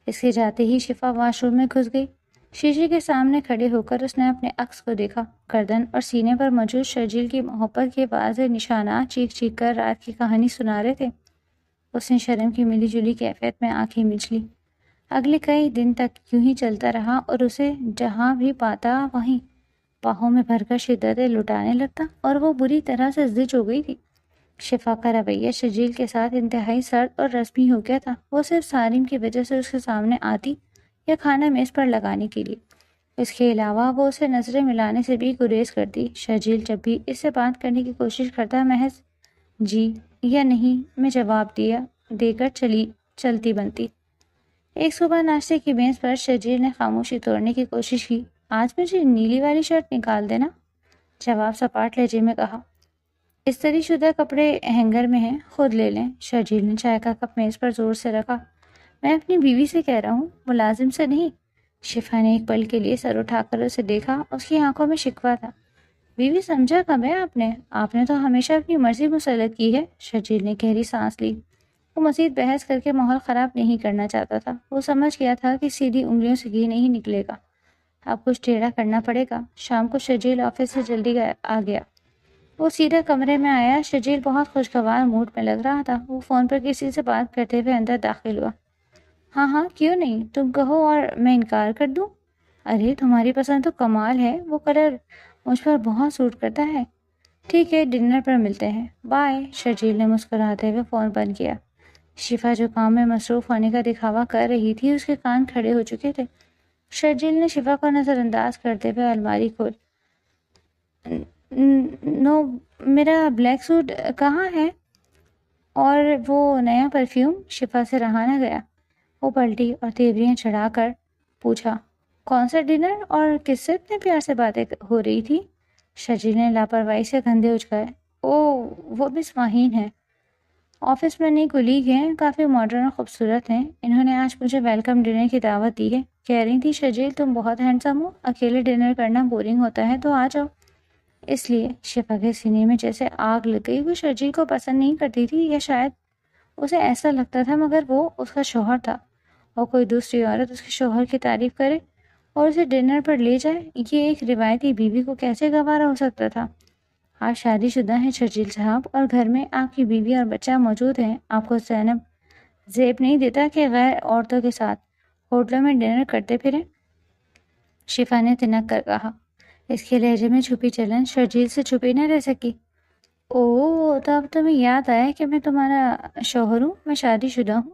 اس کے جاتے ہی شفا واش روم میں گھس گئی. شیشے کے سامنے کھڑے ہو کر اس نے اپنے عکس کو دیکھا. گردن اور سینے پر موجود شجیل کی محبت کے واضح نشانات چیخ چیخ کر رات کی کہانی سنا رہے تھے. اس نے شرم کی ملی جلی کیفیت میں آنکھیں مچ لی. اگلے کئی دن تک یوں ہی چلتا رہا اور اسے جہاں بھی پاتا وہیں باہوں میں بھر کر شدتیں لٹانے لگتا اور وہ بری طرح سے زج ہو گئی تھی۔ شفا کا رویہ شجیل کے ساتھ انتہائی سرد اور رسمی ہو گیا تھا۔ وہ صرف سارم کی وجہ سے اس کے سامنے آتی یا کھانا میز پر لگانے کے لیے۔ اس کے علاوہ وہ اسے نظریں ملانے سے بھی گریز کرتی۔ شجیل جب بھی اس سے بات کرنے کی کوشش کرتا محض جی یا نہیں میں جواب دے کر چلتی بنتی۔ ایک صبح ناشتے کی میز پر شجیل نے خاموشی توڑنے کی کوشش کی۔ آج مجھے نیلی والی شرٹ نکال دینا، جواب سپاٹ لہجے میں کہا۔ استری شدہ کپڑے ہینگر میں ہیں، خود لے لیں۔ شجیل نے چائے کا کپ میز پر زور سے رکھا۔ میں اپنی بیوی سے کہہ رہا ہوں، ملازم سے نہیں۔ شفا نے ایک پل کے لیے سر اٹھا کر اسے دیکھا۔ اس کی آنکھوں میں شکوہ تھا۔ بیوی سمجھا کب ہے آپ نے تو ہمیشہ اپنی مرضی مسلط کی ہے۔ شجیل نے گہری سانس لی۔ وہ مزید بحث کر کے ماحول خراب نہیں کرنا چاہتا تھا۔ وہ سمجھ گیا تھا کہ سیدھی انگلیوں سے گھی نہیں نکلے گا، اب کچھ ٹیڑھا کرنا پڑے گا۔ شام کو شجیل آفس سے جلدی آ گیا۔ وہ سیدھا کمرے میں آیا۔ شجیل بہت خوشگوار موڈ میں لگ رہا تھا۔ وہ فون پر کسی سے بات کرتے ہوئے اندر داخل ہوا۔ ہاں کیوں نہیں، تم کہو اور میں انکار کر دوں؟ ارے تمہاری پسند تو کمال ہے، وہ کلر مجھ پر بہت سوٹ کرتا ہے۔ ٹھیک ہے، ڈنر پر ملتے ہیں، بائے۔ شجیل نے مسکراتے ہوئے فون بند کیا۔ شفا جو کام میں مصروف ہونے کا دکھاوا کر رہی تھی، اس کے کان کھڑے ہو چکے تھے۔ شجیل نے شفا کو نظر انداز کرتے ہوئے الماری کھول نو میرا بلیک سوٹ کہاں ہے اور وہ نیا پرفیوم؟ شفا سے رہا نہ گیا۔ وہ پلٹی اور تیوریاں چڑھا کر پوچھا، کون سا ڈنر اور کس سے اتنے پیار سے باتیں ہو رہی تھی؟ شجیل نے لاپرواہی سے کندھے اچکائے۔ وہ مس ماہین ہے، آفس میں نئی کولیگ ہیں، کافی ماڈرن اور خوبصورت ہیں۔ انہوں نے آج مجھے ویلکم ڈنر کی دعوت دی ہے۔ کہہ رہی تھی شجیل تم بہت ہینڈسم ہو، اکیلے ڈنر کرنا بورنگ ہوتا ہے تو آ جاؤ۔ اس لیے شفا کے سینے میں جیسے آگ لگ گئی۔ وہ شجیل کو پسند نہیں کرتی تھی، یا شاید اسے ایسا لگتا تھا، مگر وہ اس کا شوہر تھا، اور کوئی دوسری عورت اس کے شوہر کی تعریف کرے اور اسے ڈنر پر لے جائے، یہ ایک روایتی بیوی کو کیسے گوارا ہو سکتا تھا؟ آپ شادی شدہ ہیں شجیل صاحب، اور گھر میں آپ کی بیوی اور بچہ موجود ہیں۔ آپ کو زیب نہیں دیتا کہ غیر عورتوں کے ساتھ ہوٹلوں میں ڈنر کرتے پھریں؟ شفا نے تنک کر کہا۔ اس کے لہجے میں چھپی جلن شجیل سے چھپی نہ رہ سکی۔ تو اب تمہیں یاد آیا کہ میں تمہارا شوہر ہوں، میں شادی شدہ ہوں۔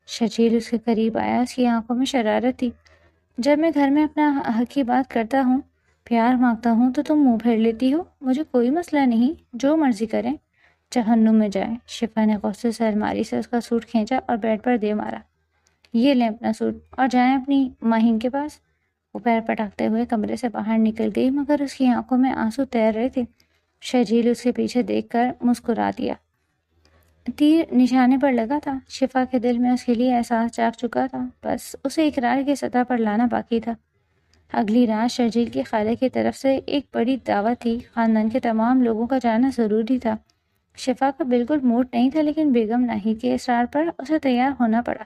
شجیل اس کے قریب آیا۔ اس کی آنکھوں میں شرارت تھی۔ جب میں گھر میں اپنا حق کی بات کرتا ہوں، پیار مانگتا ہوں، تو تم منہ پھیر لیتی ہو۔ مجھے کوئی مسئلہ نہیں، جو مرضی کریں، جہنم میں جائیں۔ شفا نے غصے سے الماری سے اس کا سوٹ کھینچا اور بیڈ پر دے مارا۔ یہ لیں اپنا سوٹ اور جائیں اپنی ماہین کے پاس۔ وہ پیر پٹکتے ہوئے کمرے سے باہر نکل گئی، مگر اس کی آنکھوں میں آنسو تیر رہے تھے۔ شجیل اس کے پیچھے دیکھ کر مسکرا دیا۔ تیر نشانے پر لگا تھا۔ شفا کے دل میں اس کے لیے احساس جاگ چکا تھا، بس اسے اقرار کی سطح پر لانا باقی تھا۔ اگلی رات شجیل کی خالہ کی طرف سے ایک بڑی دعوت تھی۔ خاندان کے تمام لوگوں کا جانا ضروری تھا۔ شفا کا بالکل موڈ نہیں تھا، لیکن بیگم ناہید کے اصرار پر اسے تیار ہونا پڑا۔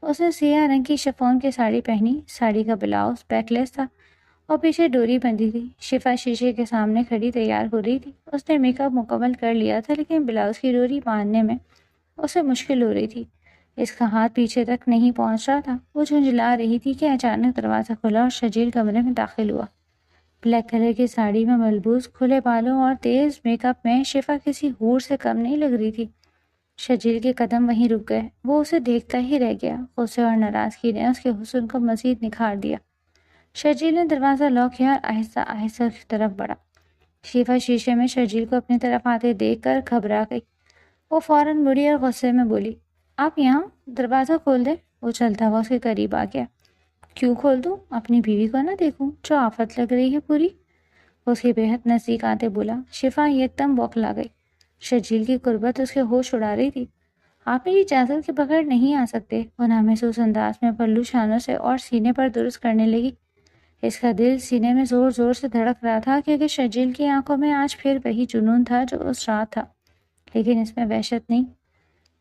اس نے سیاہ رنگ کی شفون کی ساڑی پہنی۔ ساڑی کا بلاؤز بیک لیس تھا اور پیچھے ڈوری بندھی تھی۔ شفا شیشے کے سامنے کھڑی تیار ہو رہی تھی۔ اس نے میک اپ مکمل کر لیا تھا، لیکن بلاؤز کی ڈوری باندھنے میں اسے مشکل ہو رہی تھی۔ اس کا ہاتھ پیچھے تک نہیں پہنچ رہا تھا۔ وہ جھنجھلا رہی تھی کہ اچانک دروازہ کھلا اور شجیل کمرے میں داخل ہوا۔ بلیک کلر کی ساڑی میں ملبوس، کھلے بالوں اور تیز میک اپ میں شفا کسی حور سے کم نہیں لگ رہی تھی۔ شجیل کے قدم وہیں رک گئے۔ وہ اسے دیکھتا ہی رہ گیا۔ غصے اور ناراضگی نے اس کے حسن کو مزید نکھار دیا۔ شجیل نے دروازہ لاک کیا اور آہستہ آہستہ اس کی طرف بڑھا۔ شفا شیشے میں شجیل کو اپنی طرف آتے دیکھ کر گھبرا گئی۔ وہ فوراً مڑی اور غصے میں بولی، آپ یہاں، دروازہ کھول دیں۔ وہ چلتا ہوا اس کے قریب آ گیا۔ کیوں کھول دوں؟ اپنی بیوی کو نہ دیکھوں جو آفت لگ رہی ہے پوری؟ وہ اس کے بے حد نزدیک آتے بولا۔ شفا ایک دم بوکھلا گئی۔ شجیل کی قربت اس کے ہوش اڑا رہی تھی۔ آپ میری اجازت کے بغیر نہیں آ سکتے۔ وہ نامحسوس انداز میں پلو شانوں سے اور سینے پر درست کرنے لگی۔ اس کا دل سینے میں زور زور سے دھڑک رہا تھا، کیونکہ شجیل کی آنکھوں میں آج پھر وہی جنون تھا جو اس رات تھا، لیکن اس میں وحشت نہیں۔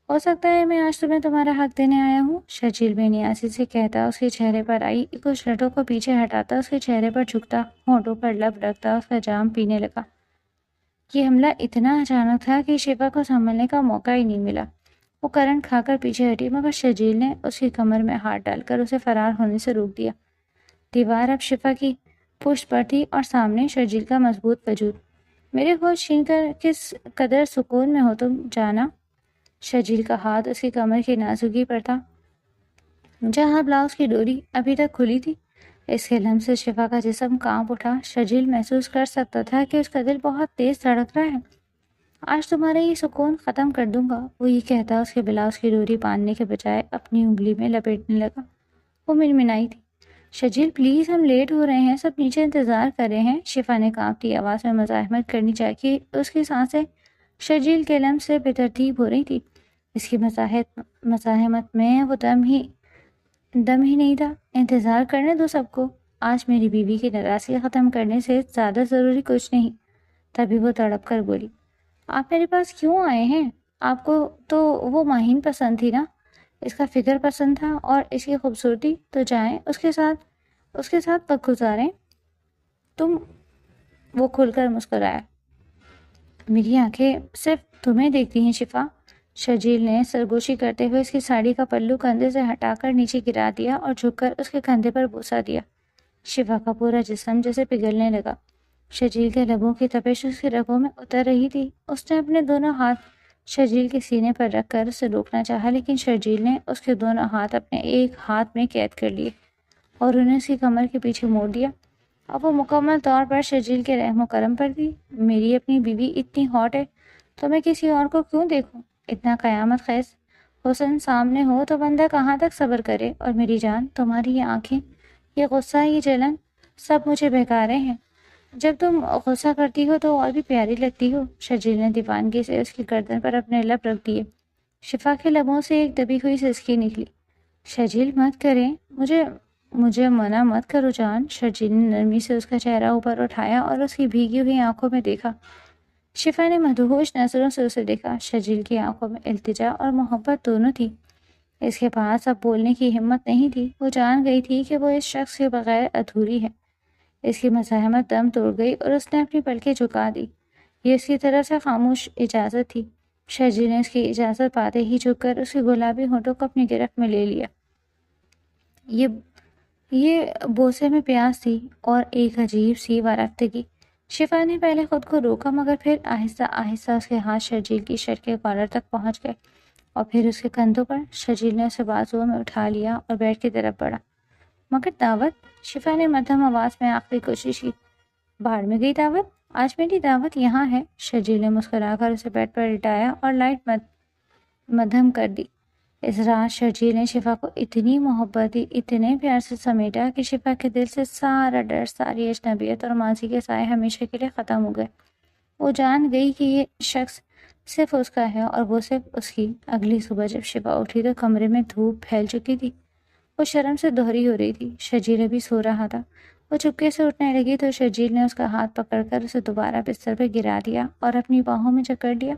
ہو سکتا ہے میں آج تمہیں تمہارا حق دینے آیا ہوں، شجیل بے نیازی سے کہتا اس کے چہرے پر آئی کچھ لٹوں کو پیچھے ہٹاتا، اس کے چہرے پر جھکتا، ہونٹوں پر لب رکھتا اس کا جام پینے لگا۔ یہ حملہ اتنا اچانک تھا کہ شفا کو سنبھلنے کا موقع ہی نہیں ملا۔ وہ کرنٹ کھا کر پیچھے ہٹی، مگر شجیل نے اس کی کمر میں ہاتھ ڈال کر اسے فرار ہونے سے روک دیا۔ دیوار اب شفا کی پشت پر تھی اور سامنے شرجیل کا مضبوط وجود۔ میرے ہوش چھین کر کس قدر سکون میں ہو تم جانا؟ شرجیل کا ہاتھ اس کی کمر کی نازکی پر تھا، جہاں بلاؤز کی ڈوری ابھی تک کھلی تھی۔ اس کے لمس سے شفا کا جسم کانپ اٹھا۔ شرجیل محسوس کر سکتا تھا کہ اس کا دل بہت تیز دھڑک رہا ہے۔ آج تمہارا یہ سکون ختم کر دوں گا، وہ یہ کہتا اس کے بلاؤز کی ڈوری باندھنے کے بجائے اپنی انگلی میں لپیٹنے لگا۔ وہ منمنائی تھی، شرجیل پلیز، ہم لیٹ ہو رہے ہیں، سب نیچے انتظار کر رہے ہیں۔ شفا نے کانپتی آواز میں مزاحمت کرنی چاہی کہ اس کی سانسیں شرجیل کے لمس سے بے ترتیب ہو رہی تھی۔ اس کی مزاحمت میں وہ دم ہی نہیں تھا۔ انتظار کرنے دو سب کو، آج میری بیوی کی ناراضگی ختم کرنے سے زیادہ ضروری کچھ نہیں۔ تبھی وہ تڑپ کر بولی، آپ میرے پاس کیوں آئے ہیں؟ آپ کو تو وہ ماہین پسند تھی نا؟ اس کا فکر پسند تھا اور اس کی خوبصورتی، تو جائیں اس کے ساتھ وقت گزاریں۔ تم، وہ کھل کر مسکرایا، میری آنکھیں صرف تمہیں دیکھتی ہیں شفا۔ شرجیل نے سرگوشی کرتے ہوئے اس کی ساڑی کا پلو کندھے سے ہٹا کر نیچے گرا دیا اور جھک کر اس کے کندھے پر بوسہ دیا۔ شفا کا پورا جسم جیسے پگھلنے لگا۔ شرجیل کے لبوں کی تپش اس کے رگوں میں اتر رہی تھی۔ اس نے اپنے دونوں ہاتھ شرجیل کے سینے پر رکھ کر اسے روکنا چاہا، لیکن شرجیل نے اس کے دونوں ہاتھ اپنے ایک ہاتھ میں قید کر لیے اور انہیں اس کی کمر کے پیچھے موڑ دیا۔ اب وہ مکمل طور پر شرجیل کے رحم و کرم پر تھی۔ میری اپنی بیوی اتنی ہاٹ ہے تو میں کسی اور کو کیوں دیکھوں؟ اتنا قیامت خیز حسن سامنے ہو تو بندہ کہاں تک صبر کرے؟ اور میری جان، تمہاری یہ آنکھیں، یہ غصہ، یہ جلن، سب مجھے بیکارے ہیں۔ جب تم غصہ کرتی ہو تو اور بھی پیاری لگتی ہو۔ شرجیل نے دیوانگی سے اس کی گردن پر اپنے لب رکھ دیے۔ شفا کے لبوں سے ایک دبی ہوئی سسکی نکلی۔ شرجیل مت کریں، مجھے منع مت کرو جان۔ شرجیل نے نرمی سے اس کا چہرہ اوپر اٹھایا اور اس کی بھیگی ہوئی آنکھوں میں دیکھا۔ شفا نے مدہوش نظروں سے اسے دیکھا۔ شرجیل کی آنکھوں میں التجا اور محبت دونوں تھی۔ اس کے پاس اب بولنے کی ہمت نہیں تھی۔ وہ جان گئی تھی کہ وہ اس شخص کے بغیر ادھوری ہے۔ اس کی مزاحمت دم توڑ گئی اور اس نے اپنی پلکیں جھکا دی۔ یہ اس کی طرف سے خاموش اجازت تھی۔ شرجیل نے اس کی اجازت پاتے ہی جھک کر اس کے گلابی ہونٹوں کو اپنی گرفت میں لے لیا۔ یہ بوسے میں پیاس تھی اور ایک عجیب سی وارفتگی۔ شفا نے پہلے خود کو روکا، مگر پھر آہستہ آہستہ اس کے ہاتھ شرجیل کی شرٹ کے کالر تک پہنچ گئے اور پھر اس کے کندھوں پر۔ شرجیل نے اسے بازوؤں میں اٹھا لیا اور بیڈ کی طرف بڑھا۔ مگر دعوت؟ شفا نے مدھم آواز میں آخری کوشش کی۔ باہر میں گئی دعوت؟ آج میری دعوت یہاں ہے۔ شرجیل نے مسکرا کر اسے بیڈ پر لٹایا اور لائٹ مدھم کر دی۔ اس رات شرجیل نے شفا کو اتنی محبت دی، اتنے پیار سے سمیٹا کہ شفا کے دل سے سارا ڈر، ساری اجنبیت اور ماضی کے سائے ہمیشہ کے لیے ختم ہو گئے۔ وہ جان گئی کہ یہ شخص صرف اس کا ہے اور وہ صرف اس کی۔ اگلی صبح جب شفا اٹھی تو کمرے میں دھوپ پھیل چکی تھی۔ وہ شرم سے دوہری ہو رہی تھی۔ شرجیل ابھی سو رہا تھا۔ وہ چپکے سے اٹھنے لگی تو شرجیل نے اس کا ہاتھ پکڑ کر اسے دوبارہ بستر پہ گرا دیا اور اپنی باہوں میں جکڑ لیا۔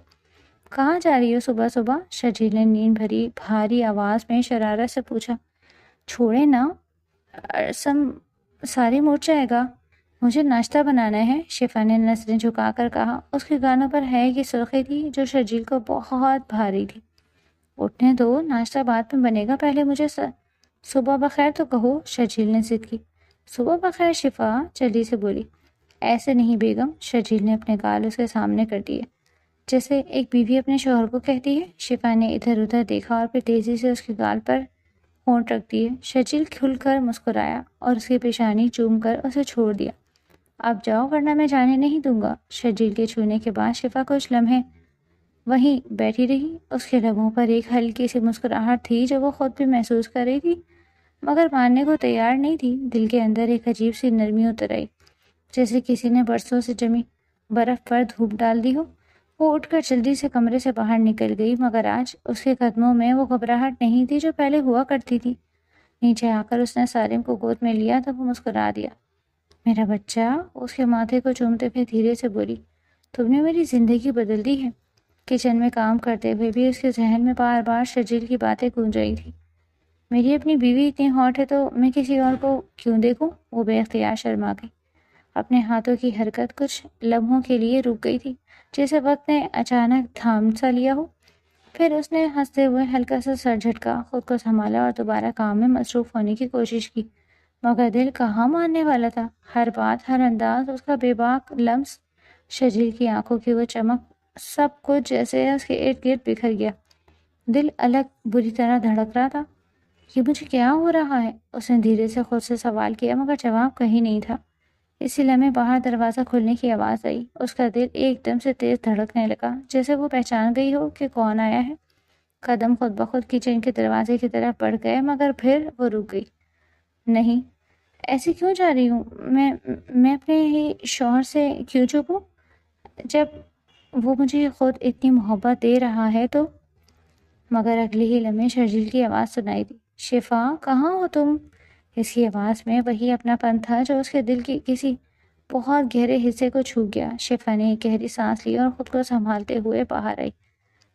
کہاں جا رہی ہو صبح صبح؟ شرجیل نے نیند بھری بھاری آواز میں شرارت سے پوچھا۔ چھوڑے نا، ساری مٹ جائے گا، مجھے ناشتہ بنانا ہے، شفا نے نظریں جھکا کر کہا۔ اس کے گانوں پر ہے کی سرخی تھی جو شرجیل کو بہت بھاری تھی۔ اٹھنے دو، ناشتہ بعد میں بنے گا، پہلے مجھے صبح بخیر تو کہو، شرجیل نے ضد کی۔ صبح بخیر شفا جلدی سے بولی۔ ایسے نہیں بیگم، شرجیل نے اپنے گال اس کے سامنے کر دیے جیسے ایک بیوی اپنے شوہر کو کہتی ہے۔ شفا نے ادھر ادھر دیکھا اور پھر تیزی سے اس کے گال پر ہونٹ رکھ دیے۔ شرجیل کھل کر مسکرایا اور اس کی پیشانی چوم کر اسے چھوڑ دیا۔ اب جاؤ ورنہ میں جانے نہیں دوں گا۔ شرجیل کے چھونے کے بعد شفا کچھ لمحے وہیں بیٹھی رہی۔ اس کے لبوں پر ایک ہلکی سی مسکراہٹ تھی جو وہ خود بھی محسوس کر رہی تھی، مگر ماننے کو تیار نہیں تھی۔ دل کے اندر ایک عجیب سی نرمی اتر آئی، جیسے کسی نے برسوں سے جمی برف پر دھوپ ڈال دی ہو۔ وہ اٹھ کر جلدی سے کمرے سے باہر نکل گئی، مگر آج اس کے قدموں میں وہ گھبراہٹ نہیں تھی جو پہلے ہوا کرتی تھی۔ نیچے آ کر اس نے سالم کو گود میں لیا تو وہ مسکرا دیا۔ میرا بچہ، اس کے ماتھے کو چومتے ہوئے دھیرے سے بولی، تم نے میری زندگی بدل دی ہے۔ کچن میں کام کرتے ہوئے بھی اس کے ذہن میں بار بار شرجیل کی باتیں گونج رہی تھی۔ میری اپنی بیوی اتنی ہاٹ ہے تو میں کسی اور کو کیوں دیکھوں؟ وہ بے اختیار شرما گئی۔ اپنے ہاتھوں کی حرکت کچھ لمحوں کے لیے رک گئی تھی، جیسے وقت نے اچانک تھام سا لیا ہو۔ پھر اس نے ہنستے ہوئے ہلکا سا سر جھٹکا، خود کو سنبھالا اور دوبارہ کام میں مصروف ہونے کی کوشش کی، مگر دل کہاں ماننے والا تھا۔ ہر بات، ہر انداز، اس کا بے باک لمس، شجیل کی آنکھوں کی وہ چمک، سب کچھ جیسے اس کے ارد گرد بکھر گیا۔ دل الگ بری طرح دھڑک رہا تھا۔ یہ مجھے کیا ہو رہا ہے؟ اس نے دھیرے سے خود سے سوال کیا، مگر جواب کہیں نہیں تھا۔ اسی لمحے باہر دروازہ کھلنے کی آواز آئی۔ اس کا دل ایک دم سے تیز دھڑکنے لگا، جیسے وہ پہچان گئی ہو کہ کون آیا ہے۔ قدم خود بخود کچن کے دروازے کی طرف بڑھ گئے، مگر پھر وہ رک گئی۔ نہیں، ایسے کیوں جا رہی ہوں؟ میں اپنے ہی شوہر سے کیوں چھپوں جب وہ مجھے خود اتنی محبت دے رہا ہے تو؟ مگر اگلے ہی لمحے شرجیل کی آواز سنائی دی، شفا کہاں ہو تم؟ اس کی آواز میں وہی اپنا پن تھا جو اس کے دل کی کسی بہت گہرے حصے کو چھو گیا۔ شفا نے ایک گہری سانس لی اور خود کو سنبھالتے ہوئے باہر آئی۔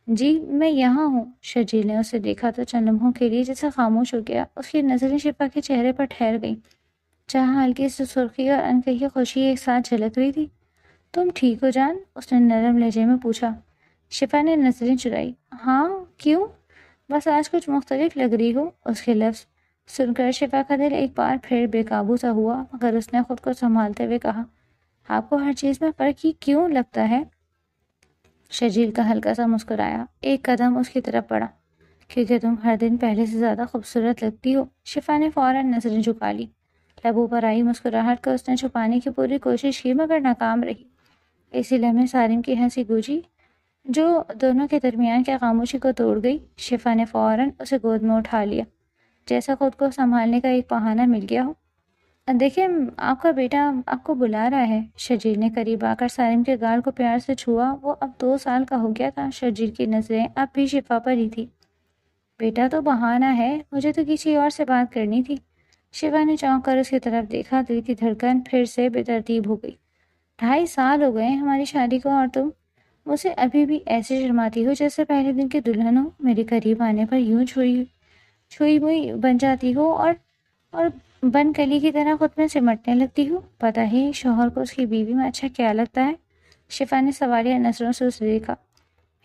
جی میں یہاں ہوں۔ شرجیل نے اسے دیکھا تو چند لمحوں کے لیے جیسے خاموش ہو گیا۔ اس کی نظریں شفا کے چہرے پر ٹھہر گئیں، جہاں ہلکی سی سرخی اور انکہی خوشی ایک ساتھ جھلک رہی تھی۔ تم ٹھیک ہو جان؟ اس نے نرم لہجے میں پوچھا۔ شفا نے نظریں چرائی۔ ہاں، کیوں؟ بس آج کچھ مختلف لگ رہی ہو۔ اس کے لفظ سن کر شفا کا دل ایک بار پھر بے قابو سا ہوا، مگر اس نے خود کو سنبھالتے ہوئے کہا، آپ کو ہر چیز میں فرق ہی کیوں لگتا ہے؟ شجیل کا ہلکا سا مسکرایا، ایک قدم اس کی طرف بڑھا۔ کیونکہ تم ہر دن پہلے سے زیادہ خوبصورت لگتی ہو۔ شفا نے فوراً نظریں جھکا لی۔ لبوں پر آئی مسکراہٹ کو اس نے چھپانے کی پوری کوشش کی، مگر ناکام رہی۔ اسی لمحے سارم کی ہنسی گونجی جو دونوں کے درمیان کی خاموشی کو توڑ گئی۔ شفا نے فوراً اسے گود میں اٹھا لیا، جیسا خود کو سنبھالنے کا ایک بہانہ مل گیا ہو۔ دیکھیں، آپ کا بیٹا آپ کو بلا رہا ہے۔ شرجیل نے قریب آ کر سارم کے گال کو پیار سے چھوا۔ وہ اب 2 سال کا ہو گیا تھا۔ شرجیل کی نظریں اب بھی شفا پر ہی تھی۔ بیٹا تو بہانہ ہے، مجھے تو کسی اور سے بات کرنی تھی۔ شفا نے چونک کر اس کی طرف دیکھا، دل کی دھڑکن پھر سے بے ترتیب ہو گئی۔ 2.5 سال ہو گئے ہماری شادی کو، اور تم مجھ سے ابھی بھی ایسے شرماتی ہو جیسے پہلے دن کی دلہن ہو۔ میرے قریب آنے پر یوں چھوئی ہوئی بن جاتی ہو اور بن کلی کی طرح خود میں سمٹنے لگتی ہو۔ پتہ ہی شوہر کو اس کی بیوی میں اچھا کیا لگتا ہے؟ شفا نے سوالیہ نظروں سے اسے دیکھا۔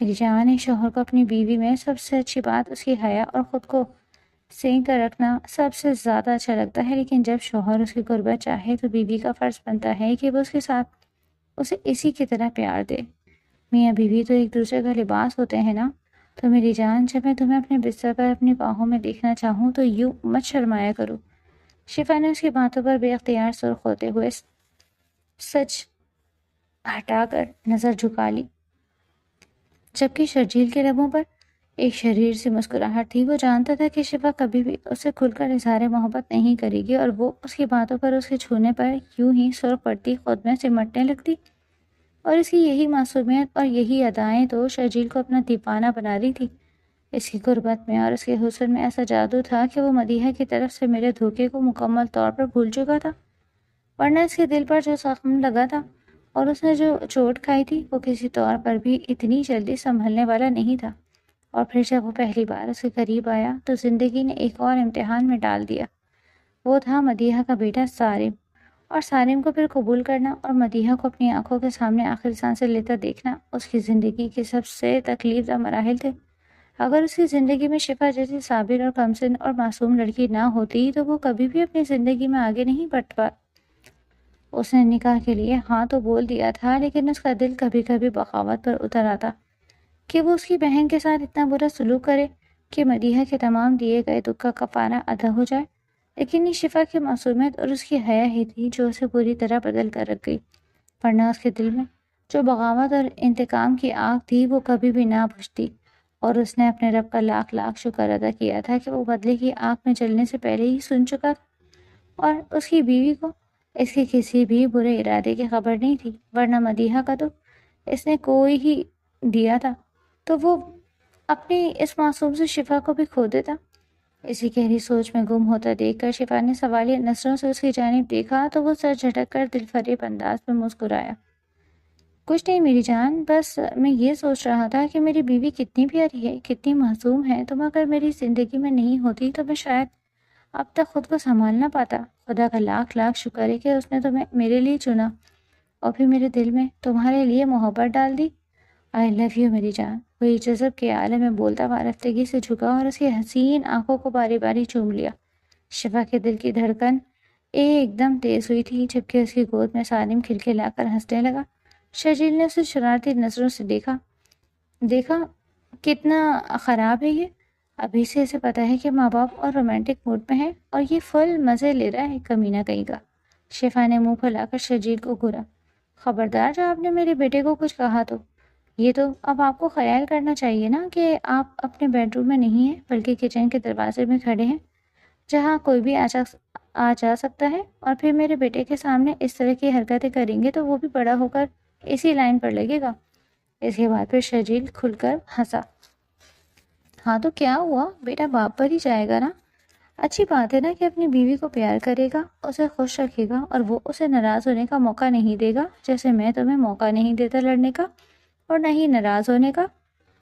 میری جان، ایک شوہر کو اپنی بیوی میں سب سے اچھی بات اس کی حیا اور خود کو سینک کر رکھنا سب سے زیادہ اچھا لگتا ہے، لیکن جب شوہر اس کی قربت چاہے تو بیوی کا فرض بنتا ہے کہ وہ اس کے ساتھ اسے اسی کی طرح پیار دے۔ میاں بیوی تو ایک دوسرے کا لباس ہوتے ہیں نا۔ تو میری جان، جب میں تمہیں اپنے بستر پر اپنی باہوں میں دیکھنا چاہوں تو یوں مت شرمایا کرو۔ شفا نے اس کی باتوں پر بے اختیار سرخ ہوتے ہوئے سچ ہٹا کر نظر جھکا لی، جبکہ شرجیل کے لبوں پر ایک شریر سی مسکراہٹ تھی۔ وہ جانتا تھا کہ شفا کبھی بھی اسے کھل کر اظہار محبت نہیں کرے گی، اور وہ اس کی باتوں پر اس کے چھونے پر یوں ہی سرخ پڑتی، خود میں سمٹنے لگتی، اور اس کی یہی معصومیت اور یہی ادائیں تو شرجیل کو اپنا دیوانہ بنا رہی تھی۔ اس کی قربت میں اور اس کے حسن میں ایسا جادو تھا کہ وہ مدیحہ کی طرف سے میرے دھوکے کو مکمل طور پر بھول چکا تھا، ورنہ اس کے دل پر جو زخم لگا تھا اور اس نے جو چوٹ کھائی تھی وہ کسی طور پر بھی اتنی جلدی سنبھلنے والا نہیں تھا۔ اور پھر جب وہ پہلی بار اس کے قریب آیا تو زندگی نے ایک اور امتحان میں ڈال دیا۔ وہ تھا مدیحہ کا بیٹا سارم، اور سارم کو پھر قبول کرنا اور مدیحہ کو اپنی آنکھوں کے سامنے آخری سانسیں لیتا دیکھنا اس کی زندگی کے سب سے تکلیف دہ مراحل تھے۔ اگر اس کی زندگی میں شفا جیسی صابر اور کمسن اور معصوم لڑکی نہ ہوتی تو وہ کبھی بھی اپنی زندگی میں آگے نہیں بڑھ پاتا۔ اس نے نکاح کے لیے ہاں تو بول دیا تھا، لیکن اس کا دل کبھی کبھی بغاوت پر اتر آتا کہ وہ اس کی بہن کے ساتھ اتنا برا سلوک کرے کہ مدیحہ کے تمام دیے گئے دکھ کا کفارہ ادا ہو جائے۔ لیکن یہ شفا کی معصومیت اور اس کی حیا ہی تھی جو اسے پوری طرح بدل کر رکھ گئی، ورنہ اس کے دل میں جو بغاوت اور انتقام کی آگ تھی وہ کبھی بھی نہ بجھتی، اور اس نے اپنے رب کا لاکھ لاکھ شکر ادا کیا تھا کہ وہ بدلے کی آگ میں جلنے سے پہلے ہی سن چکا تھا، اور اس کی بیوی کو اس کی کسی بھی برے ارادے کی خبر نہیں تھی، ورنہ مدیحہ کا تو اس نے کوئی ہی دیا تھا تو وہ اپنی اس معصوم سے شفا کو بھی کھو دیتا۔ اسی گہری سوچ میں گم ہوتا دیکھ کر شفا نے سوالیہ نظروں سے اس کی جانب دیکھا تو وہ سر جھٹک کر دل فریب انداز میں مسکرایا۔ کچھ نہیں میری جان، بس میں یہ سوچ رہا تھا کہ میری بیوی کتنی پیاری ہے، کتنی معصوم ہے، تم اگر میری زندگی میں نہیں ہوتی تو میں شاید اب تک خود کو سنبھال نہ پاتا۔ خدا کا لاکھ لاکھ شکر ہے کہ اس نے تمہیں میرے لیے چنا اور پھر میرے دل میں تمہارے لیے محبت ڈال دی، آئی لو یو میری جان، وہی جذب کے عالم میں بولتا ہوا رفتگی سے جھکا اور اس کی حسین آنکھوں کو باری باری چوم لیا۔ شفا کے دل کی دھڑکن ایک دم تیز ہوئی تھی، جبکہ اس کی گود میں سالم کھلکھلا کر ہنسنے لگا۔ شرجیل نے اسے شرارتی نظروں سے دیکھا کتنا خراب ہے یہ، ابھی سے اسے پتا ہے کہ ماں باپ اور رومانٹک موڈ میں ہے اور یہ فل مزے لے رہا ہے کمینہ کہیں کا۔ شفا نے منہ پھیلا کر شرجیل کو گھورا۔ خبردار جب آپ نے میرے بیٹے کو کچھ کہا تو یہ تو اب آپ کو خیال کرنا چاہیے نا کہ آپ اپنے بیڈ روم میں نہیں ہیں بلکہ کچن کے دروازے میں کھڑے ہیں، جہاں کوئی بھی آ جا سکتا ہے، اور پھر میرے بیٹے کے سامنے اس طرح کی حرکتیں کریں گے تو وہ بھی بڑا ہو کر اسی لائن پر لگے گا۔ اس کے بعد پھر شرجیل کھل کر ہنسا۔ ہاں تو کیا ہوا، بیٹا باپ پر ہی جائے گا نا، اچھی بات ہے نا کہ اپنی بیوی کو پیار کرے گا، اسے خوش رکھے گا اور وہ اسے ناراض ہونے کا موقع نہیں دے گا، جیسے میں تمہیں موقع نہیں دیتا لڑنے کا اور نہ ہی ناراض ہونے کا۔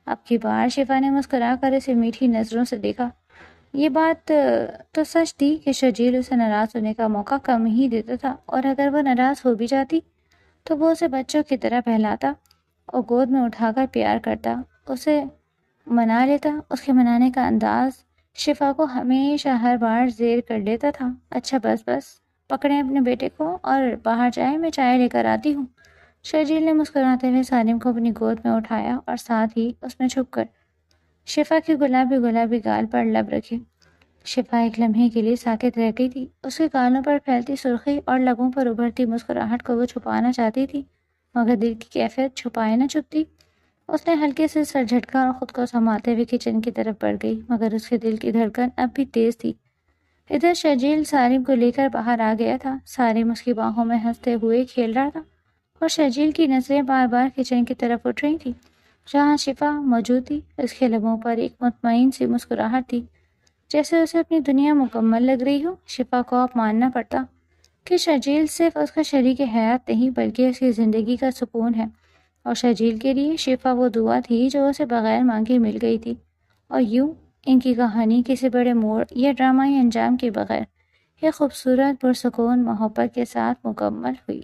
اب کی بار شفا نے مسکرا کر اسے میٹھی نظروں سے دیکھا۔ یہ بات تو سچ تھی کہ شرجیل اسے ناراض ہونے کا موقع کم ہی دیتا تھا، اور اگر وہ ناراض ہو بھی جاتی تو وہ اسے بچوں کی طرح بہلاتا اور گود میں اٹھا کر پیار کرتا، اسے منا لیتا۔ اس کے منانے کا انداز شفا کو ہمیشہ ہر بار زیر کر لیتا تھا۔ اچھا بس پکڑیں اپنے بیٹے کو اور باہر جائیں، میں چائے لے کر آتی ہوں۔ شرجیل نے مسکراتے ہوئے سالم کو اپنی گود میں اٹھایا اور ساتھ ہی اس میں چھپ کر شفا کے گلابی گال پر لب رکھے۔ شفا ایک لمحے کے لیے ساکت رہ گئی تھی۔ اس کے گالوں پر پھیلتی سرخی اور لبوں پر ابھرتی مسکراہٹ کو وہ چھپانا چاہتی تھی، مگر دل کی کیفیت چھپائے نہ چھپتی۔ اس نے ہلکے سے سر جھٹکا اور خود کو سنبھالتے ہوئے کچن کی طرف بڑھ گئی، مگر اس کے دل کی دھڑکن اب بھی تیز تھی۔ ادھر شرجیل سالم کو لے کر باہر آ گیا تھا۔ سالم اس کی باہوں میں ہنستے ہوئے کھیل رہا تھا اور شرجیل کی نظریں بار بار کچن کی طرف اٹھ رہی تھی جہاں شفا موجود تھی۔ اس کے لبوں پر ایک مطمئن سی مسکراہٹ تھی، جیسے اسے اپنی دنیا مکمل لگ رہی ہو۔ شفا کو اب ماننا پڑتا کہ شرجیل صرف اس کا شریک حیات نہیں بلکہ اس کی زندگی کا سکون ہے، اور شرجیل کے لیے شفا وہ دعا تھی جو اسے بغیر مانگے مل گئی تھی۔ اور یوں ان کی کہانی کسی بڑے موڑ یا ڈرامائی انجام کے بغیر ایک خوبصورت پرسکون محبت کے ساتھ مکمل ہوئی۔